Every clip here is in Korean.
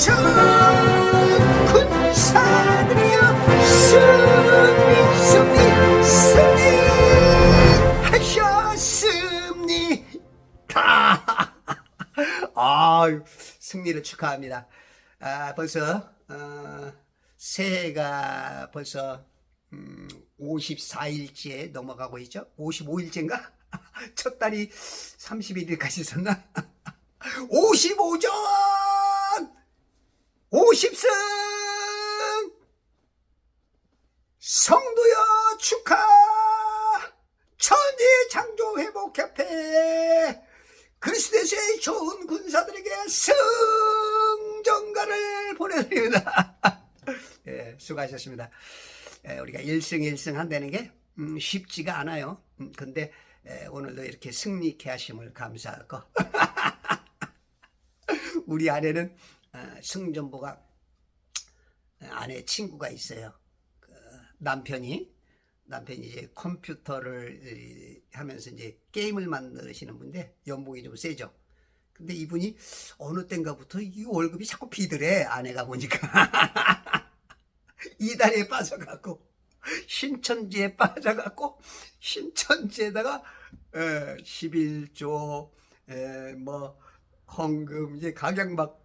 전 군사들이여 승리 하셨습니다. 승리를 축하합니다. 벌써 새해가 벌써 54일째 넘어가고 있죠. 55일째인가? 첫 달이 31일까지 있었나? 55전 50승 성도여 축하. 천지창조회복협회 그리스도의 좋은 군사들에게 승전가를 보내드립니다. 예, 수고하셨습니다. 우리가 1승 1승 한다는 게 쉽지가 않아요. 근데 오늘도 이렇게 승리케 하심을 감사하고 우리 아내는 승전보가 아내 친구가 있어요. 남편이 이제 컴퓨터를 하면서 이제 게임을 만드시는 분인데 연봉이 좀 세죠. 근데 이분이 어느 땐가부터 이 월급이 자꾸 비더래. 아내가 보니까 이달에 빠져갖고 신천지에 빠져갖고 신천지에다가 11조 뭐 헌금 이제 각양 막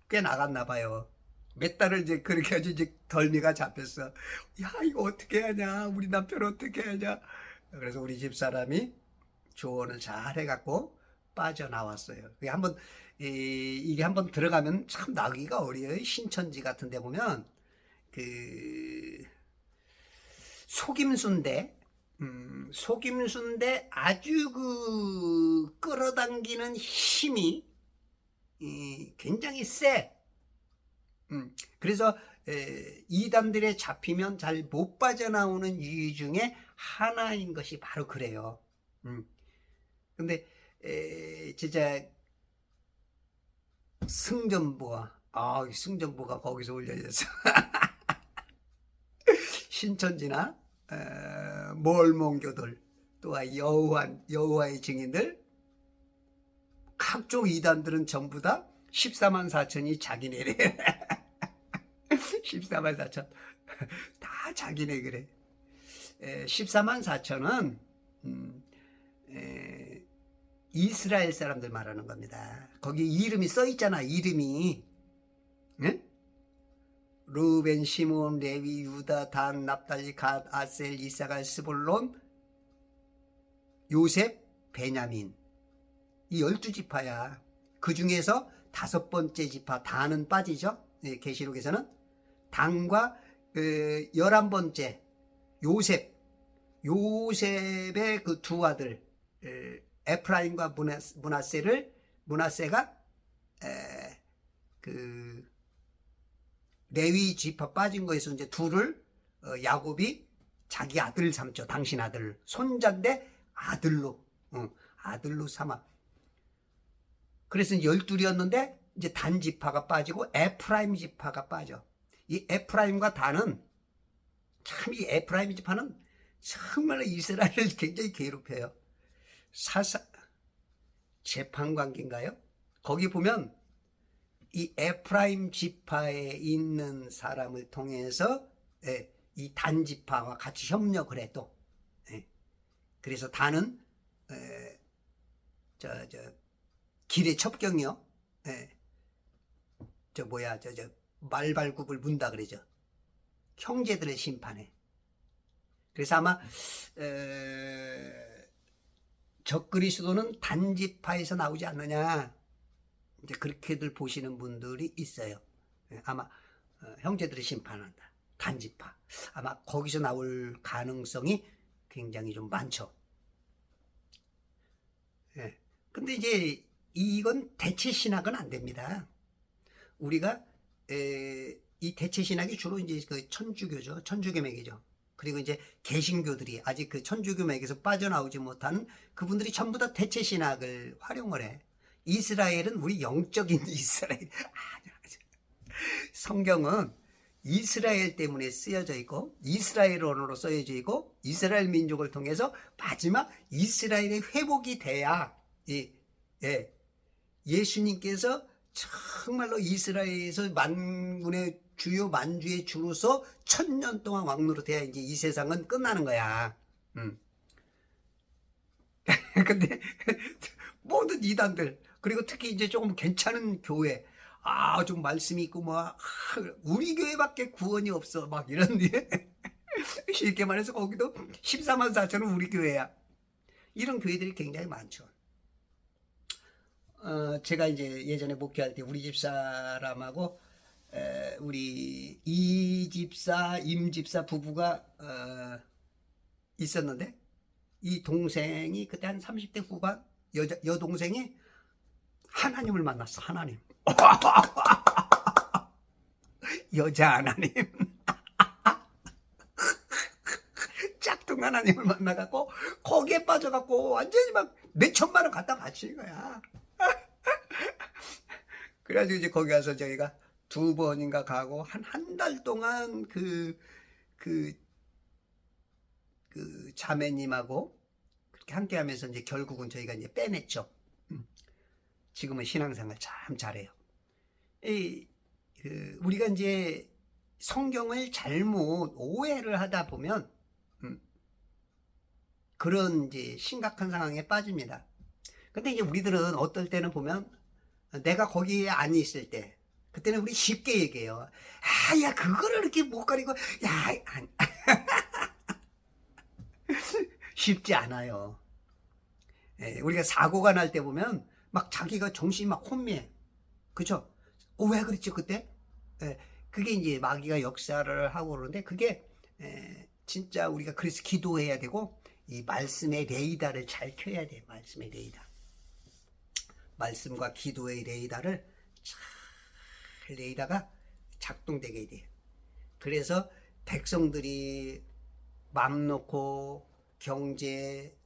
꽤 나갔나 봐요. 몇 달을 이제 그렇게 아주 이제 덜미가 잡혔어. 야, 이거 어떻게 하냐, 우리 남편 어떻게 하냐. 그래서 우리 집사람이 조언을 잘 해갖고 빠져나왔어요. 이게 한번 들어가면 참 나기가 어려워요. 신천지 같은 데 보면 속임수인데 아주 끌어당기는 힘이 굉장히 세. 그래서 이단들에 잡히면 잘 못 빠져나오는 이유 중에 하나인 것이 바로 그래요. 근데 진짜 승전보가 거기서 올려졌어. 신천지나 몰몬교들 또한 여호와의 증인들 각종 이단들은 전부 다 14만 4천이 자기네래. 14만 4천 다 자기네 그래. 14만 4천은 이스라엘 사람들 말하는 겁니다. 거기 이름이 써 있잖아. 이름이 루벤, 시몬, 레위, 유다, 단, 납달리, 갓, 아셀, 이사갈, 스불론, 요셉, 베냐민. 이 12지파야. 그 중에서 5번째 지파 단은 빠지죠. 계시록에서는 단과 11번째 요셉의 그 두 아들 에프라임과 문하세가 그 레위 지파 빠진 거에서 이제 둘을 야곱이 자기 아들 삼죠. 당신 아들 손자인데 아들로 삼아. 그래서 12이었는데 이제 단 지파가 빠지고 에프라임 지파가 빠져. 이 에프라임과 단은 참, 이 에프라임 지파는 정말 이스라엘을 굉장히 괴롭혀요. 재판관계인가요? 거기 보면 이 에프라임 지파에 있는 사람을 통해서 이 단 지파와 같이 협력을 해 또. 그래서 단은 길의 첩경이요. 말발굽을 문다 그러죠. 형제들의 심판에. 그래서 아마 적그리스도는 단지파에서 나오지 않느냐, 이제 그렇게들 보시는 분들이 있어요. 아마 형제들의 심판한다. 단지파. 아마 거기서 나올 가능성이 굉장히 좀 많죠. 근데 이제 이건 대체 신학은 안 됩니다. 우리가 이 대체 신학이 주로 이제 그 천주교죠. 천주교 매개죠. 그리고 이제 개신교들이 아직 그 천주교 매개에서 빠져나오지 못하는 그분들이 전부 다 대체 신학을 활용을 해. 이스라엘은 우리 영적인 이스라엘. 성경은 이스라엘 때문에 쓰여져 있고 이스라엘 언어로 쓰여져 있고 이스라엘 민족을 통해서 마지막 이스라엘의 회복이 돼야 예수님께서 정말로 이스라엘에서 만군의 주요 만주의 주로서 1000년 동안 왕노릇해야 이제 이 세상은 끝나는 거야. 근데 모든 이단들, 그리고 특히 이제 조금 괜찮은 교회, 좀 말씀이 있고 우리 교회밖에 구원이 없어 막 이런 쉽게 말해서 거기도 14만 4천은 우리 교회야. 이런 교회들이 굉장히 많죠. 제가 이제 예전에 목회할 때 우리 집사람하고 우리 이 집사, 임 집사 부부가 있었는데, 이 동생이 그때 한 30대 후반 여동생이 하나님을 만났어. 하나님. 여자 하나님. 짝퉁 하나님을 만나갖고 거기에 빠져갖고 완전히 막 몇천만 원 갖다 바친 거야. 그래가지고 이제 거기 가서 저희가 2번인가 가고 한 달 동안 그 자매님하고 그렇게 함께 하면서 이제 결국은 저희가 이제 빼냈죠. 지금은 신앙생활 참 잘해요. 우리가 이제 성경을 잘못 오해를 하다 보면 그런 이제 심각한 상황에 빠집니다. 근데 이제 우리들은 어떨 때는 보면 내가 거기에 안 있을 때, 그때는 우리 쉽게 얘기해요. 야, 그거를 이렇게 못 가리고, 쉽지 않아요. 우리가 사고가 날 때 보면 막 자기가 정신이 막 혼미해. 그쵸? 왜 그랬지, 그때? 그게 이제 마귀가 역사를 하고 그러는데, 그게 진짜 우리가 그래서 기도해야 되고, 이 말씀의 레이더를 잘 켜야 돼. 말씀의 레이더. 말씀과 기도의 레이더를 잘 레이더가 작동되게 돼요. 그래서 백성들이 맘 놓고 경제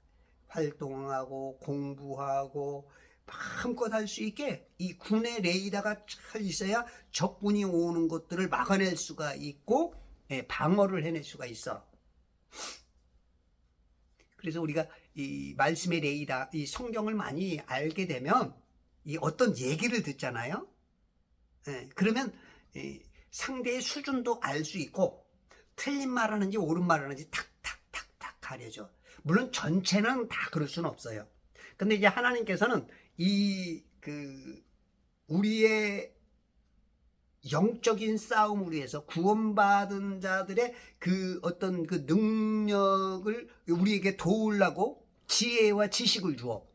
활동하고 공부하고 마음껏 할 수 있게 이 군의 레이더가 잘 있어야 적군이 오는 것들을 막아낼 수가 있고 방어를 해낼 수가 있어. 그래서 우리가 이 말씀의 레이더, 이 성경을 많이 알게 되면 이 어떤 얘기를 듣잖아요. 그러면 상대의 수준도 알 수 있고 틀린 말 하는지 옳은 말 하는지 탁탁탁탁 가려져. 물론 전체는 다 그럴 수는 없어요. 근데 이제 하나님께서는 우리의 영적인 싸움을 위해서 구원받은 자들의 그 어떤 그 능력을 우리에게 도우려고 지혜와 지식을 주어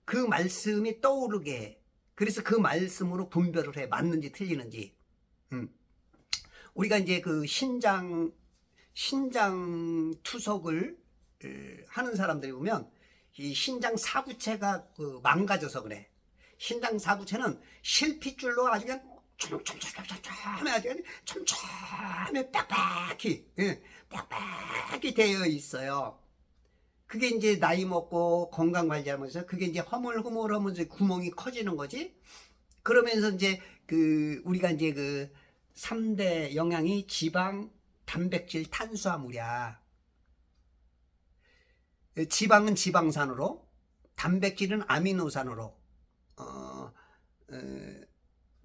그 말씀이 떠오르게 해. 그래서 그 말씀으로 분별을 해. 맞는지 틀리는지. 우리가 이제 그 신장 투석을 하는 사람들이 보면 이 신장 사구체가 망가져서 그래. 신장 사구체는 실핏줄로 아주 그냥 촘촘히 빽빽히 되어 있어요. 그게 이제 나이 먹고 건강 관리하면서 그게 이제 허물허물하면서 구멍이 커지는 거지. 그러면서 이제 우리가 이제 3대 영양이 지방, 단백질, 탄수화물이야. 지방은 지방산으로, 단백질은 아미노산으로,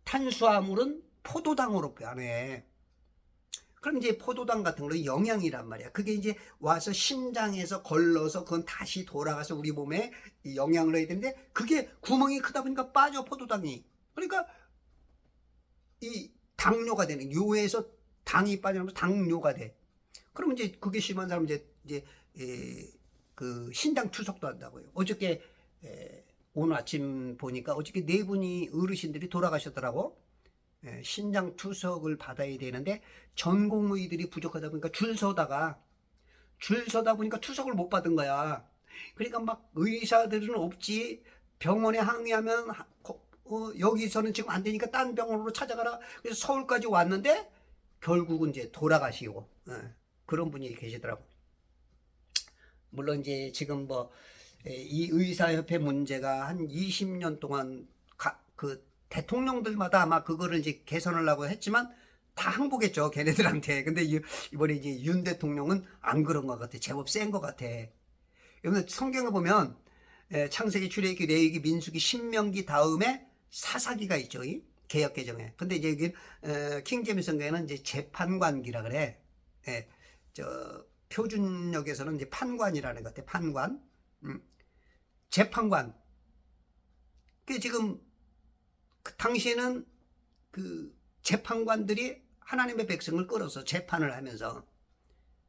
탄수화물은 포도당으로 변해. 그럼 이제 포도당 같은 거 영양이란 말이야. 그게 이제 와서 심장에서 걸러서 그건 다시 돌아가서 우리 몸에 영양을 해야 되는데 그게 구멍이 크다 보니까 빠져, 포도당이. 그러니까 이 당뇨가 되는, 요에서 당이 빠지면서 당뇨가 돼. 그러면 이제 그게 심한 사람은 이제 그 신장 투석도 한다고요. 어저께 오늘 아침 보니까 어저께 4분이 어르신들이 돌아가셨더라고. 신장 투석을 받아야 되는데 전공의들이 부족하다 보니까 줄 서다 보니까 투석을 못 받은 거야. 그러니까 막 의사들은 없지, 병원에 항의하면 여기서는 지금 안 되니까 딴 병원으로 찾아가라. 그래서 서울까지 왔는데 결국은 이제 돌아가시고 그런 분이 계시더라고. 물론 이제 지금 이 의사협회 문제가 한 20년 동안 대통령들마다 아마 그거를 이제 개선하려고 했지만 다 항복했죠, 걔네들한테. 근데 이번에 이제 윤 대통령은 안 그런 것 같아. 제법 센 것 같아. 여러분 성경에 보면 창세기, 출애굽기, 레위기, 민수기, 신명기 다음에 사사기가 있죠. 이 개역 개정에. 근데 이제 여기 킹제임스 성경에는 이제 재판관기라 그래. 예, 저 표준역에서는 이제 판관이라는 것 같아. 판관. 재판관. 그 지금 그 당시에는 그 재판관들이 하나님의 백성을 끌어서 재판을 하면서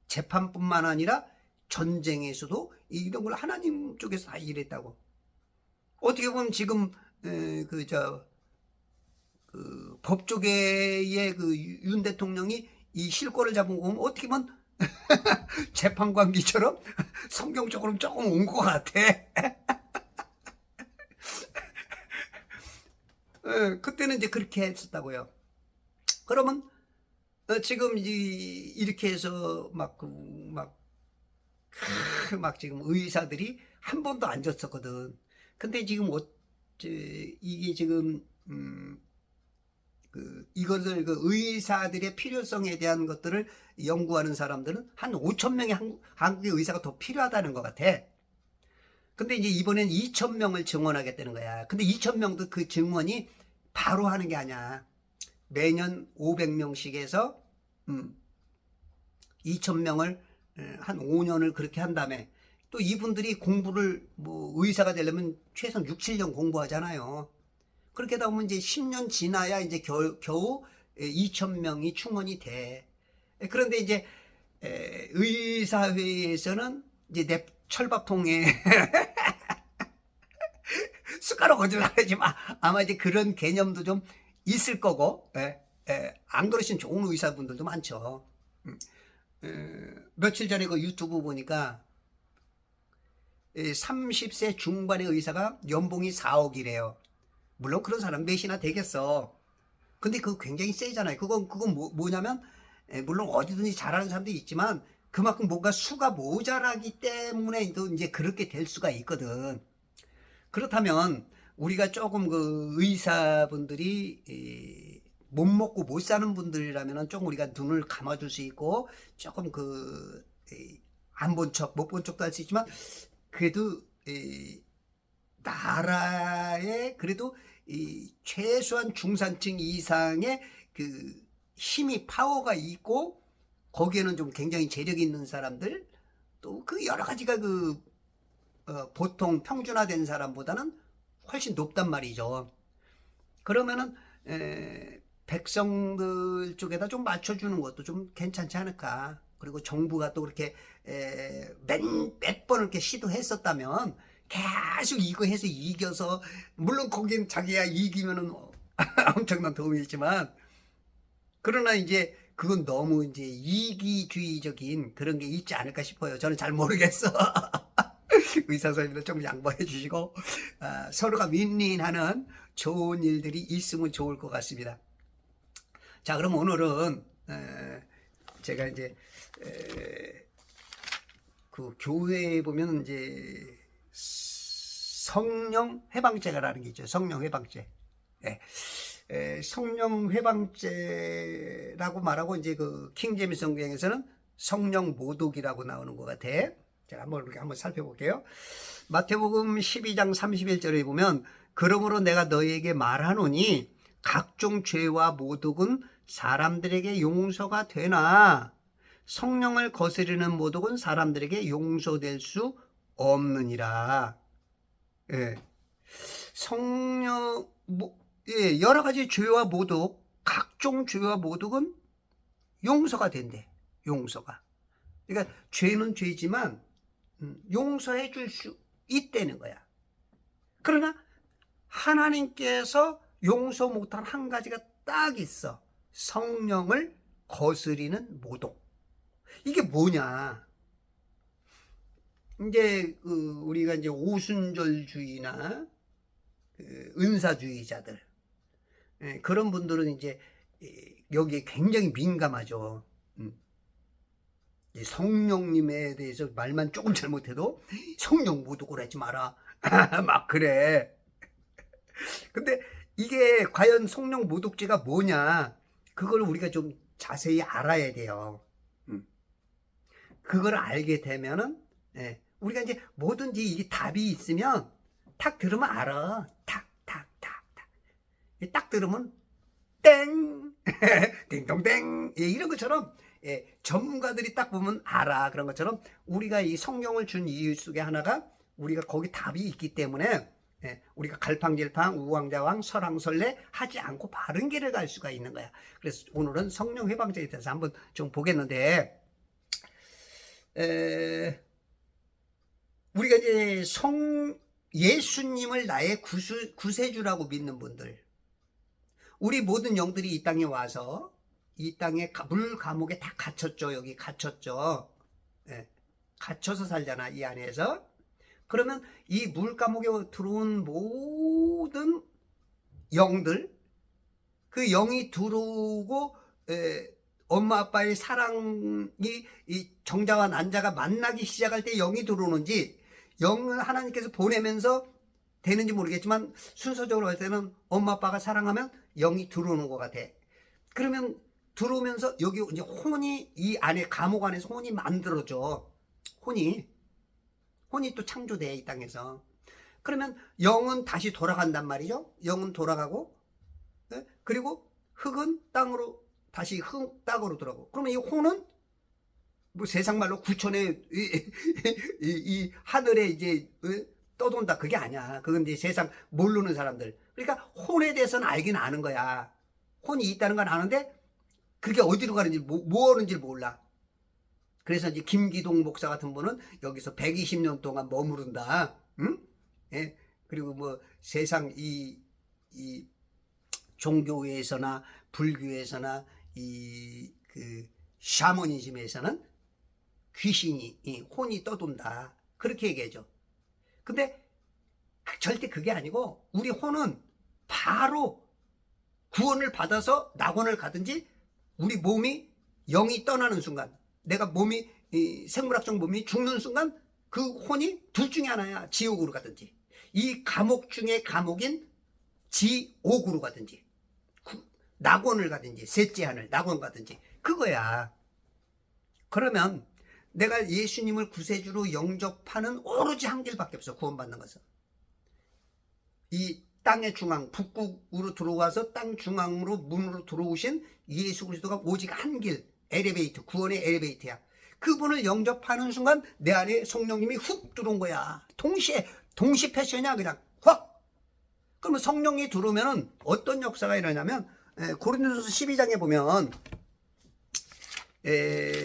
재판뿐만 아니라 전쟁에서도 이런 걸 하나님 쪽에서 다 일했다고. 어떻게 보면 지금 그 법조계의 그 윤 대통령이 이 실권을 잡은 거 보면 어떻게 보면 재판관기처럼 성경적으로 조금 온 것 같아. 그때는 이제 그렇게 했었다고요. 그러면 지금 이렇게 해서 막 지금 의사들이 한 번도 안 졌었거든. 근데 지금 이게 지금 이것을 그 의사들의 필요성에 대한 것들을 연구하는 사람들은 한 5천 명의 한국의 의사가 더 필요하다는 것 같아. 근데 이제 이번엔 2천 명을 증원하겠다는 거야. 근데 2천 명도 그 증원이 바로 하는 게 아니야. 매년 500명씩 해서 2천 명을 한 5년을 그렇게 한 다음에 또 이분들이 공부를 뭐 의사가 되려면 최소한 6, 7년 공부하잖아요. 그렇게 하다 보면 이제 10년 지나야 이제 겨우 2천 명이 충원이 돼. 그런데 이제 의사회에서는 이제 내 철밥통에 숟가락 얹으려고 하지 마. 아마 이제 그런 개념도 좀 있을 거고, 안 그러신 좋은 의사분들도 많죠. 며칠 전에 그 유튜브 보니까 30세 중반의 의사가 연봉이 4억이래요. 물론 그런 사람 몇이나 되겠어. 근데 그거 굉장히 세잖아요. 그건 뭐냐면, 물론 어디든지 잘하는 사람도 있지만, 그만큼 뭔가 수가 모자라기 때문에 또 이제 그렇게 될 수가 있거든. 그렇다면, 우리가 조금 그 의사분들이, 못 먹고 못 사는 분들이라면 조금 우리가 눈을 감아줄 수 있고, 조금 안 본 척, 못 본 척도 할 수 있지만, 그래도, 나라에 그래도 최소한 중산층 이상의 그 힘이 파워가 있고 거기에는 좀 굉장히 재력이 있는 사람들 또 그 여러 가지가 보통 평준화된 사람보다는 훨씬 높단 말이죠. 그러면은 백성들 쪽에다 좀 맞춰주는 것도 좀 괜찮지 않을까. 그리고 정부가 또 그렇게 몇 번을 이렇게 시도했었다면 계속 이거 해서 이겨서 물론 거긴 자기가 이기면은 엄청난 도움이 있지만 그러나 이제 그건 너무 이제 이기주의적인 그런 게 있지 않을까 싶어요. 저는 잘 모르겠어. 의사 선생님들 좀 양보해 주시고 서로가 윈윈하는 좋은 일들이 있으면 좋을 것 같습니다. 자, 그럼 오늘은 제가 이제 그 교회에 보면 이제 성령 회방제라는 게 있죠. 성령 회방제. 성령 회방제라고 말하고 이제 그 킹제임스 성경에서는 성령 모독이라고 나오는 것 같아. 제가 한번 살펴볼게요. 마태복음 12장 31절에 보면 그러므로 내가 너희에게 말하노니 각종 죄와 모독은 사람들에게 용서가 되나 성령을 거스르는 모독은 사람들에게 용서될 수 없느니라. 성령 여러 가지 죄와 모독, 각종 죄와 모독은 용서가 된대. 용서가. 그러니까 죄는 죄지만 용서해 줄 수 있다는 거야. 그러나 하나님께서 용서 못한 한 가지가 딱 있어. 성령을 거스리는 모독. 이게 뭐냐? 이제 우리가 이제 오순절주의나 은사주의자들 그런 분들은 이제 여기에 굉장히 민감하죠. 성령님에 대해서 말만 조금 잘못해도 성령 모독을 하지 마라. 막 그래. 근데 이게 과연 성령 모독죄가 뭐냐? 그걸 우리가 좀 자세히 알아야 돼요. 그걸 알게 되면은 우리가 이제 뭐든지 이 답이 있으면 탁 들으면 알아. 탁. 딱 들으면 땡! 띵동댕! 예, 이런 것처럼 전문가들이 딱 보면 알아. 그런 것처럼 우리가 이 성경을 준 이유 속에 하나가 우리가 거기 답이 있기 때문에 우리가 갈팡질팡 우왕좌왕 설왕설래 하지 않고 바른 길을 갈 수가 있는 거야. 그래서 오늘은 성령 회방제에 대해서 한번 좀 보겠는데 우리가 이제 예수님을 나의 구세주라고 믿는 분들, 우리 모든 영들이 이 땅에 와서 이 땅에 물 감옥에 다 갇혔죠. 여기 갇혔죠. 갇혀서 살잖아, 이 안에서. 그러면 이 물 감옥에 들어온 모든 영들, 그 영이 들어오고 엄마 아빠의 사랑이 이 정자와 난자가 만나기 시작할 때 영이 들어오는지, 영을 하나님께서 보내면서 되는지 모르겠지만 순서적으로 할 때는 엄마 아빠가 사랑하면 영이 들어오는 것 같아. 그러면 들어오면서 여기 이제 혼이 이 안에 감옥 안에서 혼이 만들어져. 혼이 또 창조돼, 이 땅에서. 그러면 영은 다시 돌아간단 말이죠. 영은 돌아가고, 그리고 흙은 땅으로 다시 땅으로 돌아가고. 그러면 이 혼은 뭐 세상 말로 구천에 이 하늘에 이제 떠돈다, 그게 아니야. 그건 이제 세상 모르는 사람들. 그러니까 혼에 대해서는 알긴 아는 거야. 혼이 있다는 건 아는데 그게 어디로 가는지 뭐 하는지 몰라. 그래서 이제 김기동 목사 같은 분은 여기서 120년 동안 머무른다. 응? 예. 그리고 뭐 세상 이 종교에서나 불교에서나 그 샤머니즘에서는 귀신이 혼이 떠돈다, 그렇게 얘기하죠. 근데 절대 그게 아니고 우리 혼은 바로 구원을 받아서 낙원을 가든지 우리 몸이 영이 떠나는 순간, 내가 몸이 생물학적 몸이 죽는 순간 그 혼이 둘 중에 하나야. 지옥으로 가든지, 이 감옥 중에 감옥인 지옥으로 가든지, 낙원을 가든지, 셋째 하늘 낙원 가든지, 그거야. 그러면 내가 예수님을 구세주로 영접하는 오로지 한 길밖에 없어. 구원받는 것은 이 땅의 중앙, 북극으로 들어와서 땅 중앙으로 문으로 들어오신 예수 그리스도가 오직 한 길, 엘리베이터, 구원의 엘리베이터야. 그분을 영접하는 순간 내 안에 성령님이 훅 들어온 거야. 동시 패션이야, 그냥 확. 그러면 성령이 들어오면은 어떤 역사가 일어나냐면, 고린도서 12장에 보면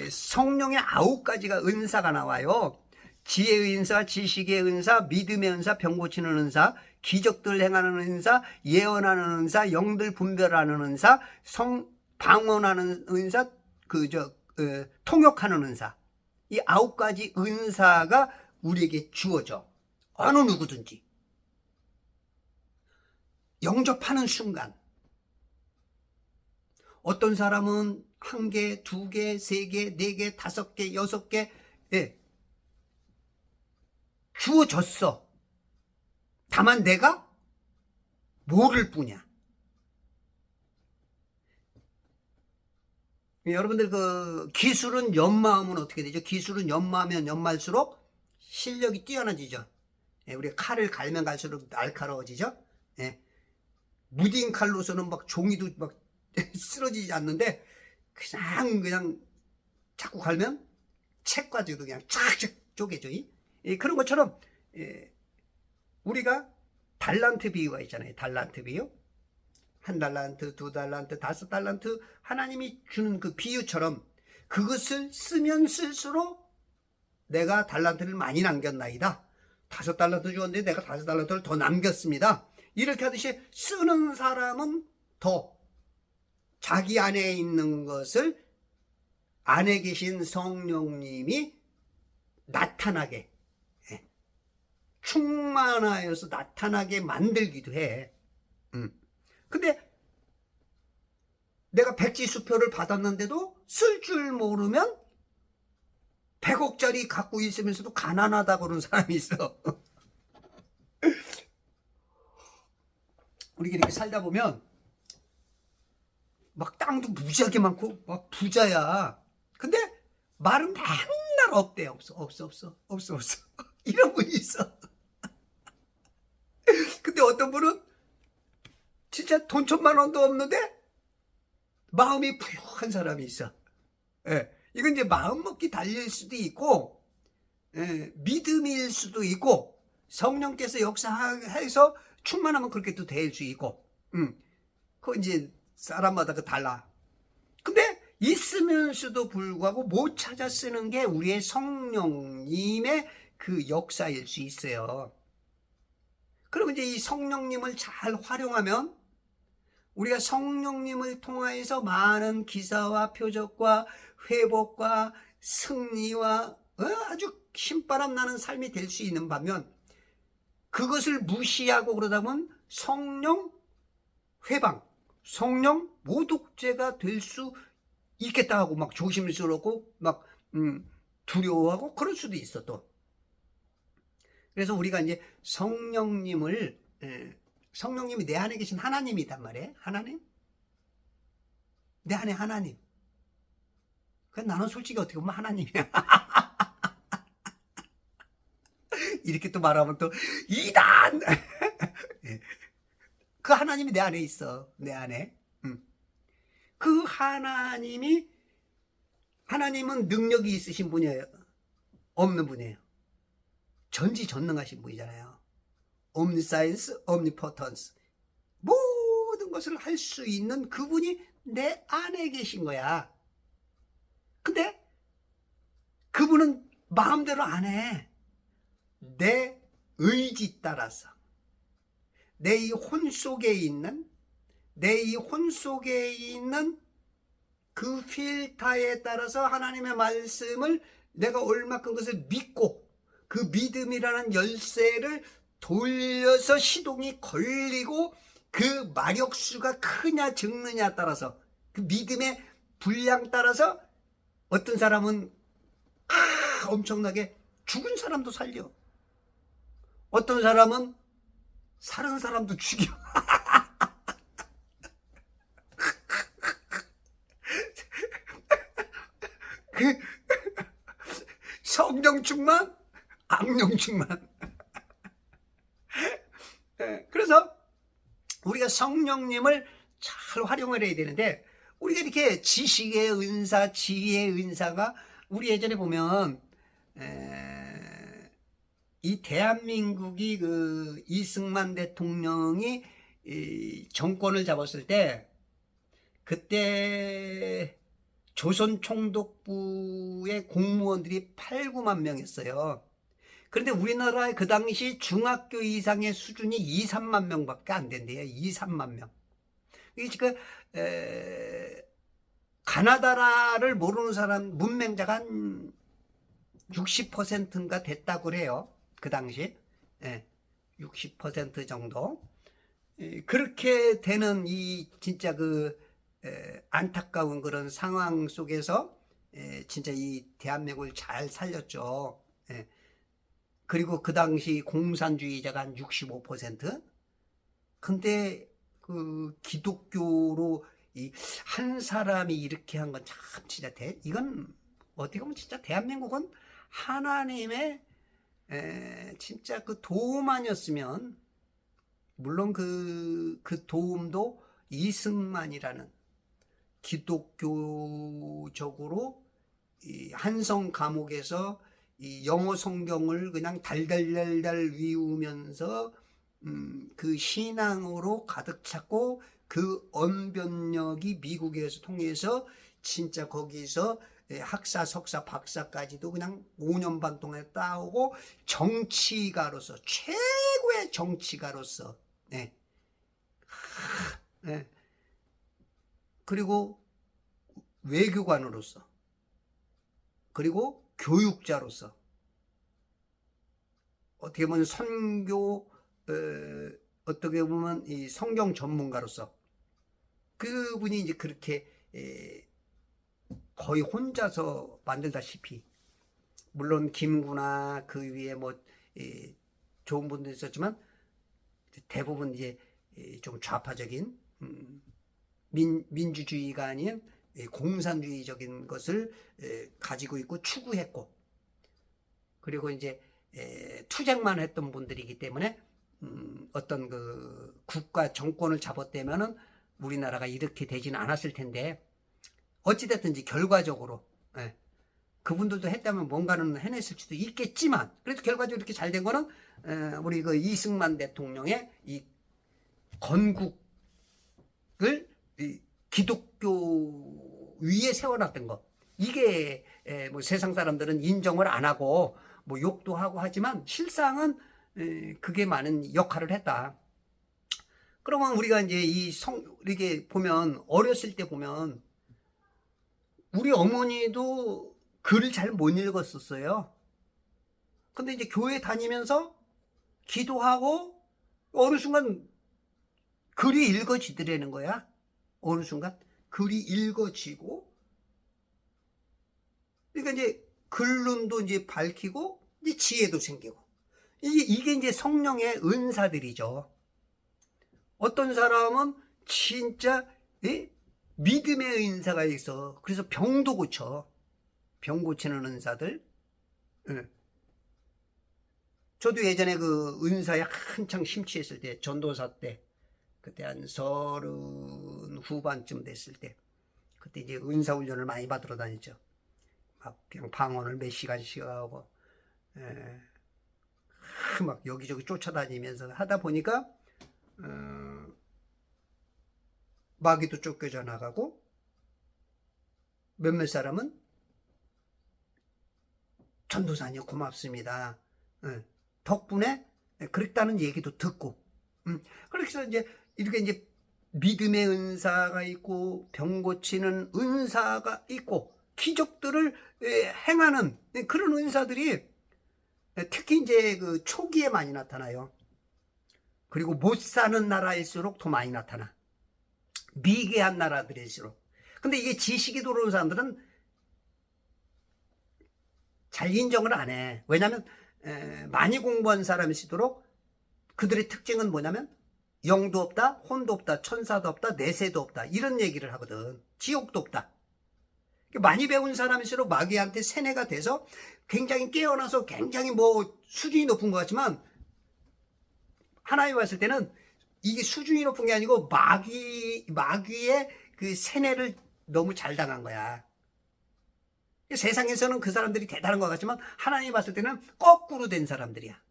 성령의 9가지가 은사가 나와요. 지혜의 은사, 지식의 은사, 믿음의 은사, 병 고치는 은사, 기적들 행하는 은사, 예언하는 은사, 영들 분별하는 은사, 방언하는 은사, 통역하는 은사. 이 9가지 은사가 우리에게 주어져. 어느 누구든지 영접하는 순간, 어떤 사람은 1개, 2개, 3개, 4개, 5개, 6개 주어졌어. 다만 내가 모를 뿐이야. 여러분들 그 기술은 연마하면 어떻게 되죠? 기술은 연마하면 연마할수록 실력이 뛰어나지죠. 우리가 칼을 갈면 갈수록 날카로워지죠. 무딘 칼로서는 막 종이도 막 쓰러지지 않는데 그냥 자꾸 갈면 책까지도 그냥 쫙쫙 쪼개져. 그런 것처럼 우리가 달란트 비유가 있잖아요. 달란트 비유. 1달란트, 2달란트, 5달란트 하나님이 주는 그 비유처럼 그것을 쓰면 쓸수록 내가 달란트를 많이 남겼나이다. 5달란트 주었는데 내가 5달란트를 더 남겼습니다. 이렇게 하듯이 쓰는 사람은 더 자기 안에 있는 것을 안에 계신 성령님이 나타나게, 충만하여서 나타나게 만들기도 해. 근데 내가 백지수표를 받았는데도 쓸 줄 모르면 100억짜리 갖고 있으면서도 가난하다고 그러는 사람이 있어. 우리가 이렇게 살다 보면 막 땅도 무지하게 많고 막 부자야. 근데 말은 맨날 없대. 없어. 이런 분이 있어. 근데 어떤 분은 진짜 돈 1,000,000원도 없는데 마음이 부유한 사람이 있어. 예. 이건 이제 마음 먹기 달릴 수도 있고, 믿음일 수도 있고, 성령께서 역사해서 충만하면 그렇게 또 될 수 있고, 그거 이제 사람마다 그 달라. 근데 있으면서도 불구하고 못 찾아 쓰는 게 우리의 성령님의 그 역사일 수 있어요. 그러면 이제 이 성령님을 잘 활용하면 우리가 성령님을 통하여서 많은 기사와 표적과 회복과 승리와 아주 힘바람 나는 삶이 될 수 있는 반면, 그것을 무시하고 그러다 보면 성령 회방, 성령 모독죄가 될 수 있겠다 하고 막 조심스럽고 막 두려워하고 그럴 수도 있어 또. 그래서 우리가 이제 성령님을, 성령님이 내 안에 계신 하나님이단 말이에요. 하나님? 내 안에 하나님. 나는 솔직히 어떻게 보면 하나님이야. 이렇게 또 말하면 또 이단! 그 하나님이 내 안에 있어. 내 안에. 그 하나님은 능력이 있으신 분이에요? 없는 분이에요? 전지전능하신 분이잖아요. omniscience, omnipotence. 모든 것을 할 수 있는 그분이 내 안에 계신 거야. 근데 그분은 마음대로 안 해. 내 의지 따라서. 내 이 혼 속에 있는 그 필터에 따라서 하나님의 말씀을 내가 얼마큼 그것을 믿고 그 믿음이라는 열쇠를 돌려서 시동이 걸리고 그 마력수가 크냐 적느냐 따라서 그 믿음의 분량 따라서 어떤 사람은 엄청나게 죽은 사람도 살려. 어떤 사람은 살은 사람도 죽여. 그 성령 충만, 악령 충만. 그래서 우리가 성령님을 잘 활용을 해야 되는데, 우리가 이렇게 지식의 은사, 지혜의 은사가, 우리 예전에 보면 이 대한민국이 그 이승만 대통령이 이 정권을 잡았을 때, 그때 조선총독부의 공무원들이 8, 9만 명이었어요. 그런데 우리나라의 그 당시 중학교 이상의 수준이 2, 3만 명밖에 안 된대요. 2, 3만 명. 이게 지금 가나다라를 모르는 사람 문맹자가 한 60%인가 됐다고 그래요. 그 당시 60% 정도. 그렇게 되는 이 진짜 그 안타까운 그런 상황 속에서 진짜 이 대한민국을 잘 살렸죠. 그리고 그 당시 공산주의자가 한 65%. 근데 그 기독교로 이 한 사람이 이렇게 한 건 참 진짜 이건 어떻게 보면 진짜 대한민국은 하나님의 진짜 그 도움 아니었으면, 물론 그 도움도 이승만이라는 기독교적으로 이 한성 감옥에서 이 영어 성경을 그냥 달달달달 위우면서 그 신앙으로 가득 찼고, 그 언변력이 미국에서 통해서 진짜 거기서 학사, 석사, 박사까지도 그냥 5년 반 동안 따오고, 정치가로서, 최고의 정치가로서, 그리고 외교관으로서, 그리고 교육자로서, 어떻게 보면 선교, 어떻게 보면 이 성경 전문가로서, 그분이 이제 그렇게 거의 혼자서 만들다시피, 물론 김구나 그 위에 뭐 좋은 분도 있었지만 대부분 이제 좀 좌파적인 민주주의가 아닌 공산주의적인 것을 가지고 있고 추구했고, 그리고 이제 투쟁만 했던 분들이기 때문에 어떤 그 국가 정권을 잡았다면은 우리나라가 이렇게 되지는 않았을 텐데 어찌됐든지 결과적으로 그분들도 했다면 뭔가는 해냈을 수도 있겠지만 그래도 결과적으로 이렇게 잘 된 거는 우리 그 이승만 대통령의 이 건국을 이 기독교 위에 세워놨던 것 이게 뭐 세상 사람들은 인정을 안 하고 뭐 욕도 하고 하지만 실상은 그게 많은 역할을 했다. 그러면 우리가 이제 이렇게 보면 어렸을 때 보면 우리 어머니도 글을 잘 못 읽었었어요. 근데 이제 교회 다니면서 기도하고 어느 순간 글이 읽어지더라는 거야. 어느 순간 글이 읽어지고 그러니까 이제 글론도 이제 밝히고 이제 지혜도 생기고 이게 이제 성령의 은사들이죠. 어떤 사람은 진짜 믿음의 은사가 있어. 그래서 병도 고쳐. 병 고치는 은사들. 저도 예전에 그 은사에 한창 심취했을 때 전도사 때 그때 한 30 후반쯤 됐을 때 그때 이제 은사 훈련을 많이 받으러 다녔죠. 막 그냥 방언을 몇 시간씩 하고 막 여기저기 쫓아다니면서 하다 보니까 마귀도 쫓겨져 나가고 몇몇 사람은 전도사님 고맙습니다. 덕분에 그랬다는 얘기도 듣고 그래서 이제 이렇게 이제 믿음의 은사가 있고 병 고치는 은사가 있고 기적들을 행하는 그런 은사들이 특히 이제 그 초기에 많이 나타나요. 그리고 못 사는 나라일수록 더 많이 나타나. 미개한 나라들일수록. 근데 이게 지식이 들어오는 사람들은 잘 인정을 안 해. 왜냐하면 많이 공부한 사람일수록 그들의 특징은 뭐냐면 영도 없다, 혼도 없다, 천사도 없다, 내세도 없다 이런 얘기를 하거든. 지옥도 없다. 많이 배운 사람일수록 마귀한테 세뇌가 돼서 굉장히 깨어나서 굉장히 뭐 수준이 높은 것 같지만 하나님 봤을 때는 이게 수준이 높은 게 아니고 마귀의 그 세뇌를 너무 잘 당한 거야. 세상에서는 그 사람들이 대단한 것 같지만 하나님 봤을 때는 거꾸로 된 사람들이야.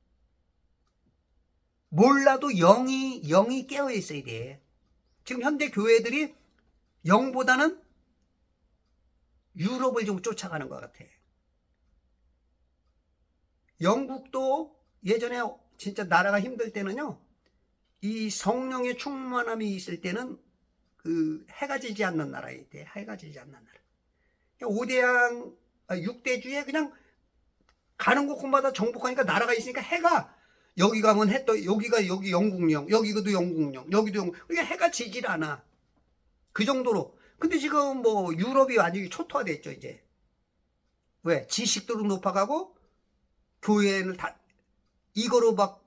몰라도 영이 깨어 있어야 돼. 지금 현대 교회들이 영보다는 유럽을 좀 쫓아가는 것 같아. 영국도 예전에 진짜 나라가 힘들 때는요, 이 성령의 충만함이 있을 때는 그 해가 지지 않는 나라에 돼. 해가 지지 않는 나라. 5대양, 6대주에 그냥 가는 곳마다 정복하니까 나라가 있으니까 해가 여기 가면 해 또 여기가 여기 영국령, 여기도 영국령, 여기도 영국. 그러니까 해가 지질 않아. 그 정도로. 근데 지금 뭐 유럽이 완전히 초토화됐죠 이제. 왜? 지식도로 높아가고 교회는 다 이거로 막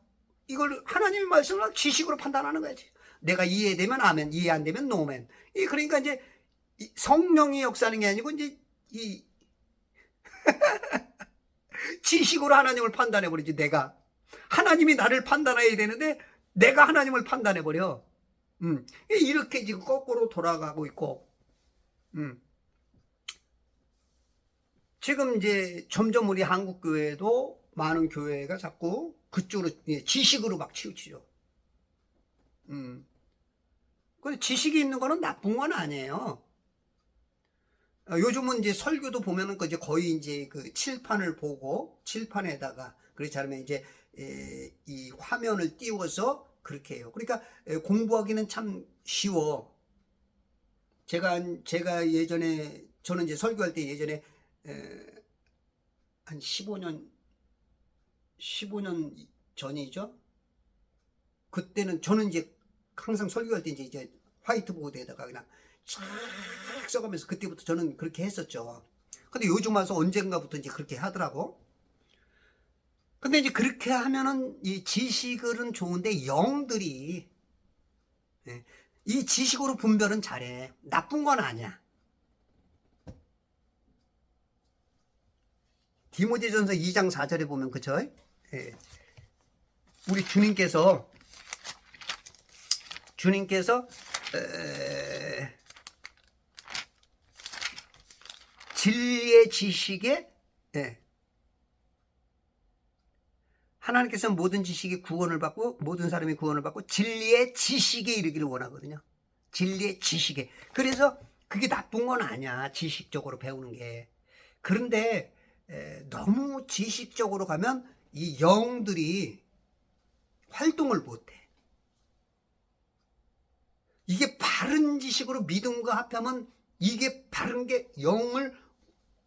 이걸 하나님의 말씀을 지식으로 판단하는 거지. 내가 이해되면 아멘, 이해 안 되면 노멘. 그러니까 이제 성령이 역사하는 게 아니고 이제 이 지식으로 하나님을 판단해 버리지. 내가 하나님이 나를 판단해야 되는데 내가 하나님을 판단해 버려. 이렇게 지금 거꾸로 돌아가고 있고. 지금 이제 점점 우리 한국 교회도 많은 교회가 자꾸 그쪽으로 지식으로 막 치우치죠. 근데 지식이 있는 거는 나쁜 건 아니에요. 요즘은 이제 설교도 보면은 이제 거의 이제 그 칠판을 보고 칠판에다가 그렇지 않으면 이제 이 화면을 띄워서 그렇게 해요. 그러니까 공부하기는 참 쉬워. 제가 예전에 저는 이제 설교할 때 예전에 한 15년 전이죠. 그때는 저는 이제 항상 설교할 때 이제 화이트보드에다가 그냥 쫙 써가면서 그때부터 저는 그렇게 했었죠. 근데 요즘 와서 언젠가부터 이제 그렇게 하더라고. 근데 이제 그렇게 하면은 이 지식은 좋은데 영들이 이 지식으로 분별은 잘해. 나쁜 건 아니야. 디모데전서 2장 4절에 보면 그쵸? 예. 우리 주님께서 진리의 지식에 예. 하나님께서 모든 지식이 구원을 받고 모든 사람이 구원을 받고 진리의 지식에 이르기를 원하거든요. 진리의 지식에. 그래서 그게 나쁜 건 아니야. 지식적으로 배우는 게. 그런데 너무 지식적으로 가면 이 영들이 활동을 못해. 이게 바른 지식으로 믿음과 합하면 이게 바른 게 영을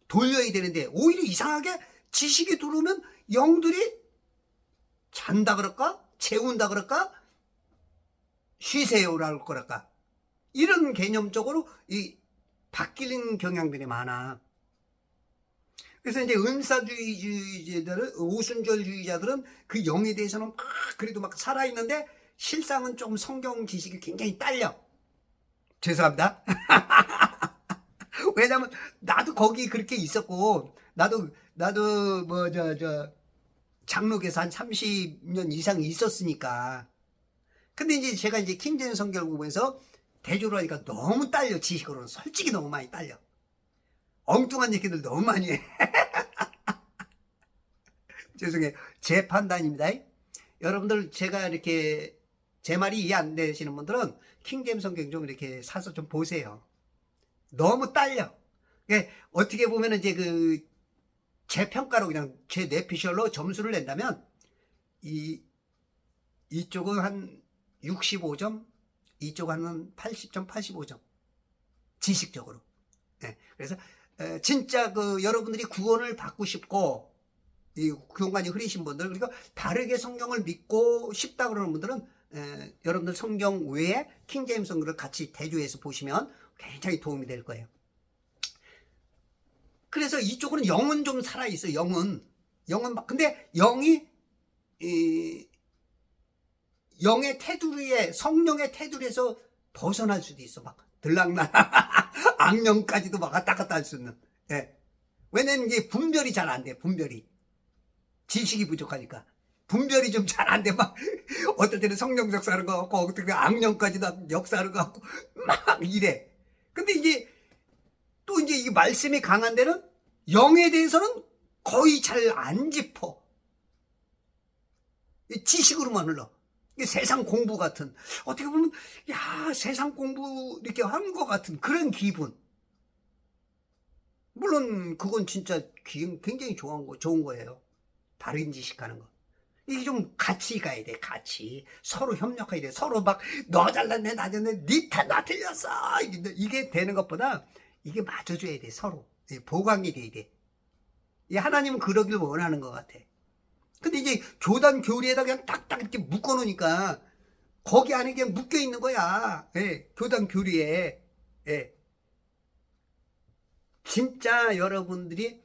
돌려야 되는데 오히려 이상하게 지식이 들어오면 영들이 잔다 그럴까? 재운다 그럴까? 쉬세요라고 그럴까? 이런 개념적으로 이 바뀌는 경향들이 많아. 그래서 이제 은사주의자들은, 오순절주의자들은 그 영에 대해서는 막 그래도 막 살아있는데 실상은 좀 성경 지식이 굉장히 딸려. 죄송합니다. 왜냐면 나도 거기 그렇게 있었고, 나도 뭐 장로교에서 한 30년 이상 있었으니까. 근데 이제 제가 이제 킹제임스 성경을 보면서 대조를 하니까 너무 딸려. 지식으로는 솔직히 너무 많이 딸려. 엉뚱한 얘기들 너무 많이 해. 죄송해요. 제 판단입니다. 여러분들 제가 이렇게 제 말이 이해 안 되시는 분들은 킹제임스 성경 좀 이렇게 사서 좀 보세요. 너무 딸려. 어떻게 보면 이제 제 평가로 그냥 제 뇌피셜로 점수를 낸다면 이쪽은 한 65점, 이쪽은 한 80점, 85점. 지식적으로. 네. 그래서 진짜 여러분들이 구원을 받고 싶고 이 교관이 흐리신 분들 그리고 바르게 성경을 믿고 싶다 그러는 분들은 여러분들 성경 외에 킹제임스 성경을 같이 대조해서 보시면 굉장히 도움이 될 거예요. 그래서 이쪽은 영은 좀 살아있어요. 영은 막 근데 영이 영의 테두리에 성령의 테두리에서 벗어날 수도 있어. 막 들락날 악령까지도 막 왔다 갔다 할 수 있는. 예. 왜냐면 이게 분별이 잘 안 돼. 분별이 지식이 부족하니까 분별이 좀 잘 안 돼. 막 어떨 때는 성령 역사하는 거 같고 어떨 때는 악령까지도 역사하는 거 같고 막 이래. 근데 이제 또 이제 이 말씀이 강한 데는 영에 대해서는 거의 잘 안 짚어. 지식으로만 흘러. 세상 공부 같은, 어떻게 보면 야 세상 공부 이렇게 한 것 같은 그런 기분. 물론 그건 진짜 굉장히 좋은 거예요. 바른 지식하는 거. 이게 좀 같이 가야 돼. 같이 서로 협력해야 돼. 서로 막 너 잘났네 나 잘났네 나 틀렸어 이게 되는 것보다 이게 맞아줘야 돼. 서로 보강이 돼야 돼. 하나님은 그러길 원하는 것 같아. 근데 이제 교단 교리에다 그냥 딱딱 이렇게 묶어 놓으니까 거기 안에 그냥 묶여 있는 거야. 교단 교리에. 진짜 여러분들이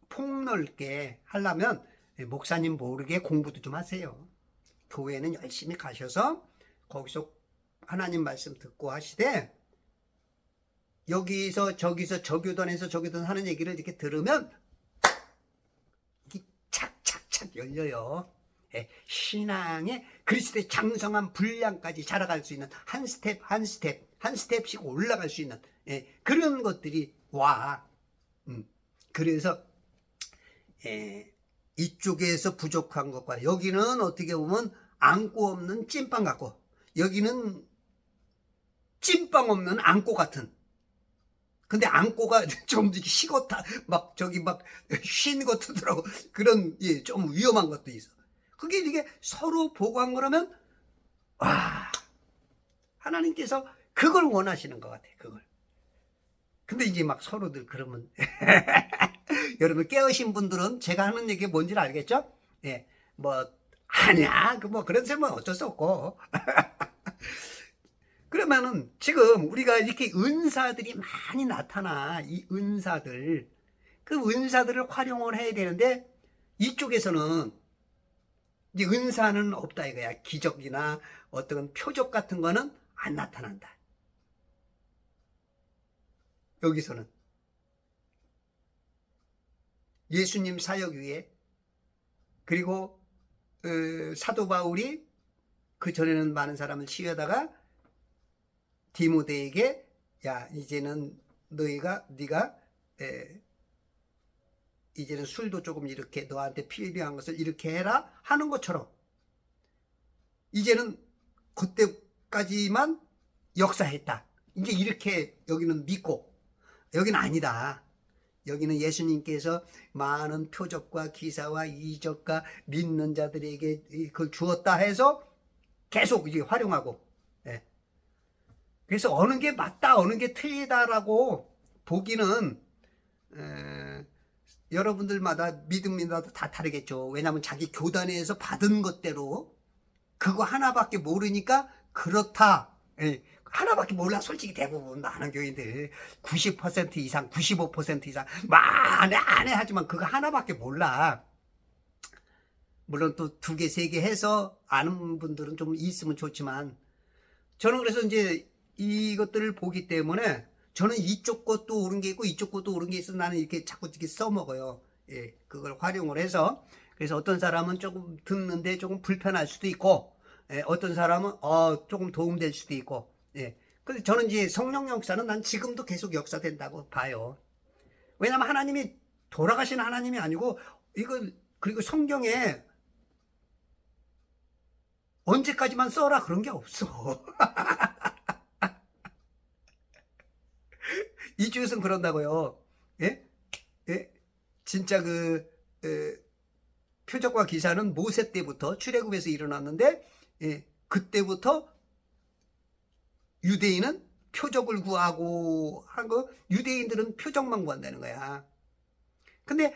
폭넓게 하려면 목사님 모르게 공부도 좀 하세요. 교회는 열심히 가셔서 거기서 하나님 말씀 듣고 하시되 여기서 저기서 저 교단에서 저 교단 하는 얘기를 이렇게 들으면 착착착 열려요. 신앙의 그리스도의 장성한 분량까지 자라갈 수 있는 한 스텝씩 올라갈 수 있는 그런 것들이 와. 그래서 이쪽에서 부족한 것과 여기는 어떻게 보면 안고 없는 찐빵 같고 여기는 찐빵 없는 안고 같은. 근데 안고가 좀 식었다 막 쉰 것들하고 그런 좀 위험한 것도 있어. 그게 이게 서로 보고한 거라면 와 하나님께서 그걸 원하시는 것 같아. 그걸. 근데 이제 막 서로들 그러면 여러분 깨우신 분들은 제가 하는 얘기 뭔지 알겠죠? 뭐 아니야 그런 셈은 어쩔 수 없고 그러면은 지금 우리가 이렇게 은사들이 많이 나타나. 이 은사들 그 은사들을 활용을 해야 되는데 이쪽에서는 이제 은사는 없다 이거야. 기적이나 어떤 표적 같은 거는 안 나타난다. 여기서는 예수님 사역 위에 그리고 사도 바울이 그 전에는 많은 사람을 치유하다가 디모데에게 야 이제는 네가 이제는 술도 조금 이렇게 너한테 필요한 것을 이렇게 해라 하는 것처럼 이제는 그때까지만 역사했다. 이제 이렇게 여기는 믿고 여기는 아니다. 여기는 예수님께서 많은 표적과 기사와 이적과 믿는 자들에게 그걸 주었다 해서 계속 이제 활용하고. 예. 그래서 어느 게 맞다, 어느 게 틀리다라고 보기는 여러분들마다 믿음이라도 다 다르겠죠. 왜냐하면 자기 교단에서 받은 것대로 그거 하나밖에 모르니까 그렇다. 예. 하나밖에 몰라. 솔직히 대부분 많은 교인들 90% 이상 95% 이상 안 해 하지만 그거 하나밖에 몰라. 물론 또 2개 3개 해서 아는 분들은 좀 있으면 좋지만 저는 그래서 이제 이것들을 보기 때문에 저는 이쪽 것도 옳은 게 있고 이쪽 것도 옳은 게 있어서 나는 이렇게 자꾸 이렇게 써먹어요. 예, 그걸 활용을 해서. 그래서 어떤 사람은 조금 듣는데 조금 불편할 수도 있고, 예, 어떤 사람은 조금 도움될 수도 있고. 예. 근데 저는 이제 성령 역사는 난 지금도 계속 역사된다고 봐요. 왜냐면 하나님이 돌아가신 하나님이 아니고 그리고 성경에 언제까지만 써라 그런 게 없어. 이쪽에서는 그런다고요. 예? 예? 진짜 표적과 기사는 모세 때부터 출애굽에서 일어났는데, 예, 그때부터 유대인은 표적을 구하고 한 거, 유대인들은 표적만 구한다는 거야. 근데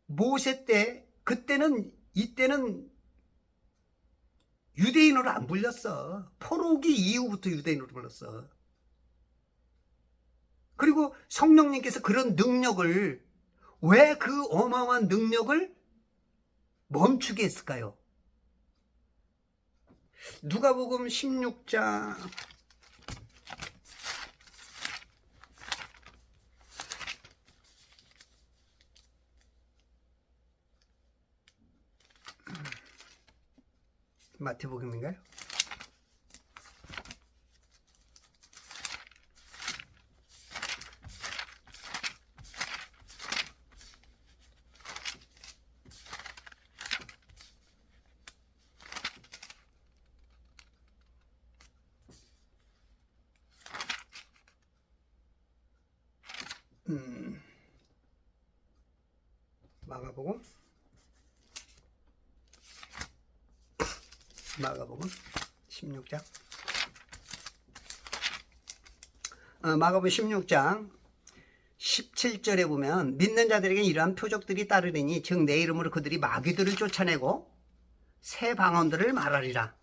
모세 때, 이때는 유대인으로 안 불렸어. 포로기 이후부터 유대인으로 불렀어. 그리고 성령님께서 그런 능력을, 왜 그 어마어마한 능력을 멈추게 했을까요? 누가복음 16장 마태복음인가요? 마가복음 16장 마가복음 16장 17절에 보면 믿는 자들에게 이러한 표적들이 따르리니 즉 내 이름으로 그들이 마귀들을 쫓아내고 새 방언들을 말하리라.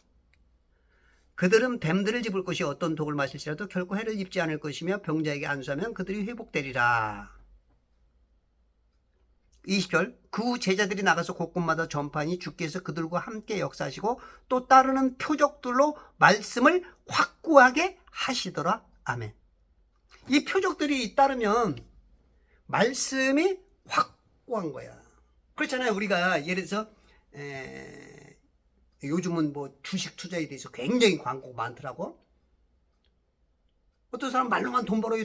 그들은 뱀들을 집을 것이 어떤 독을 마실지라도 결코 해를 입지 않을 것이며 병자에게 안수하면 그들이 회복되리라. 20절 그 후 제자들이 나가서 곳곳마다 전파하니 주께서 그들과 함께 역사하시고 또 따르는 표적들로 말씀을 확고하게 하시더라. 아멘. 이 표적들이 따르면 말씀이 확고한 거야. 그렇잖아요. 우리가 예를 들어서 요즘은 뭐 주식 투자에 대해서 굉장히 광고 많더라고. 어떤 사람은 말로만 돈 벌어요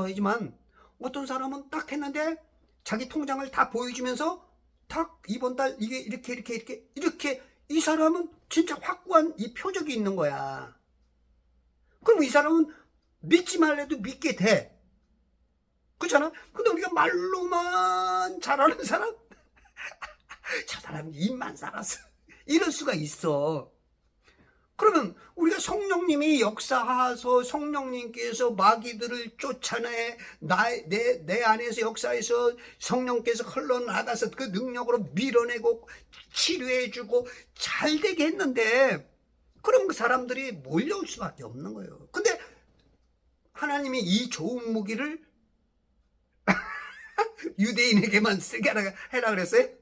하지만 어떤 사람은 딱 했는데 자기 통장을 다 보여주면서 딱 이번 달 이게 이렇게 이 사람은 진짜 확고한 이 표적이 있는 거야. 그럼 이 사람은 믿지 말래도 믿게 돼. 그렇잖아? 근데 우리가 말로만 잘하는 사람 저 사람은 입만 살았어 이럴 수가 있어. 그러면 우리가 성령님이 역사하셔서 성령님께서 마귀들을 쫓아내 내 안에서 역사해서 성령께서 흘러나가서 그 능력으로 밀어내고 치료해주고 잘 되게 했는데 그럼 그 사람들이 몰려올 수밖에 없는 거예요. 근데 하나님이 이 좋은 무기를 유대인에게만 쓰게 해라 그랬어요?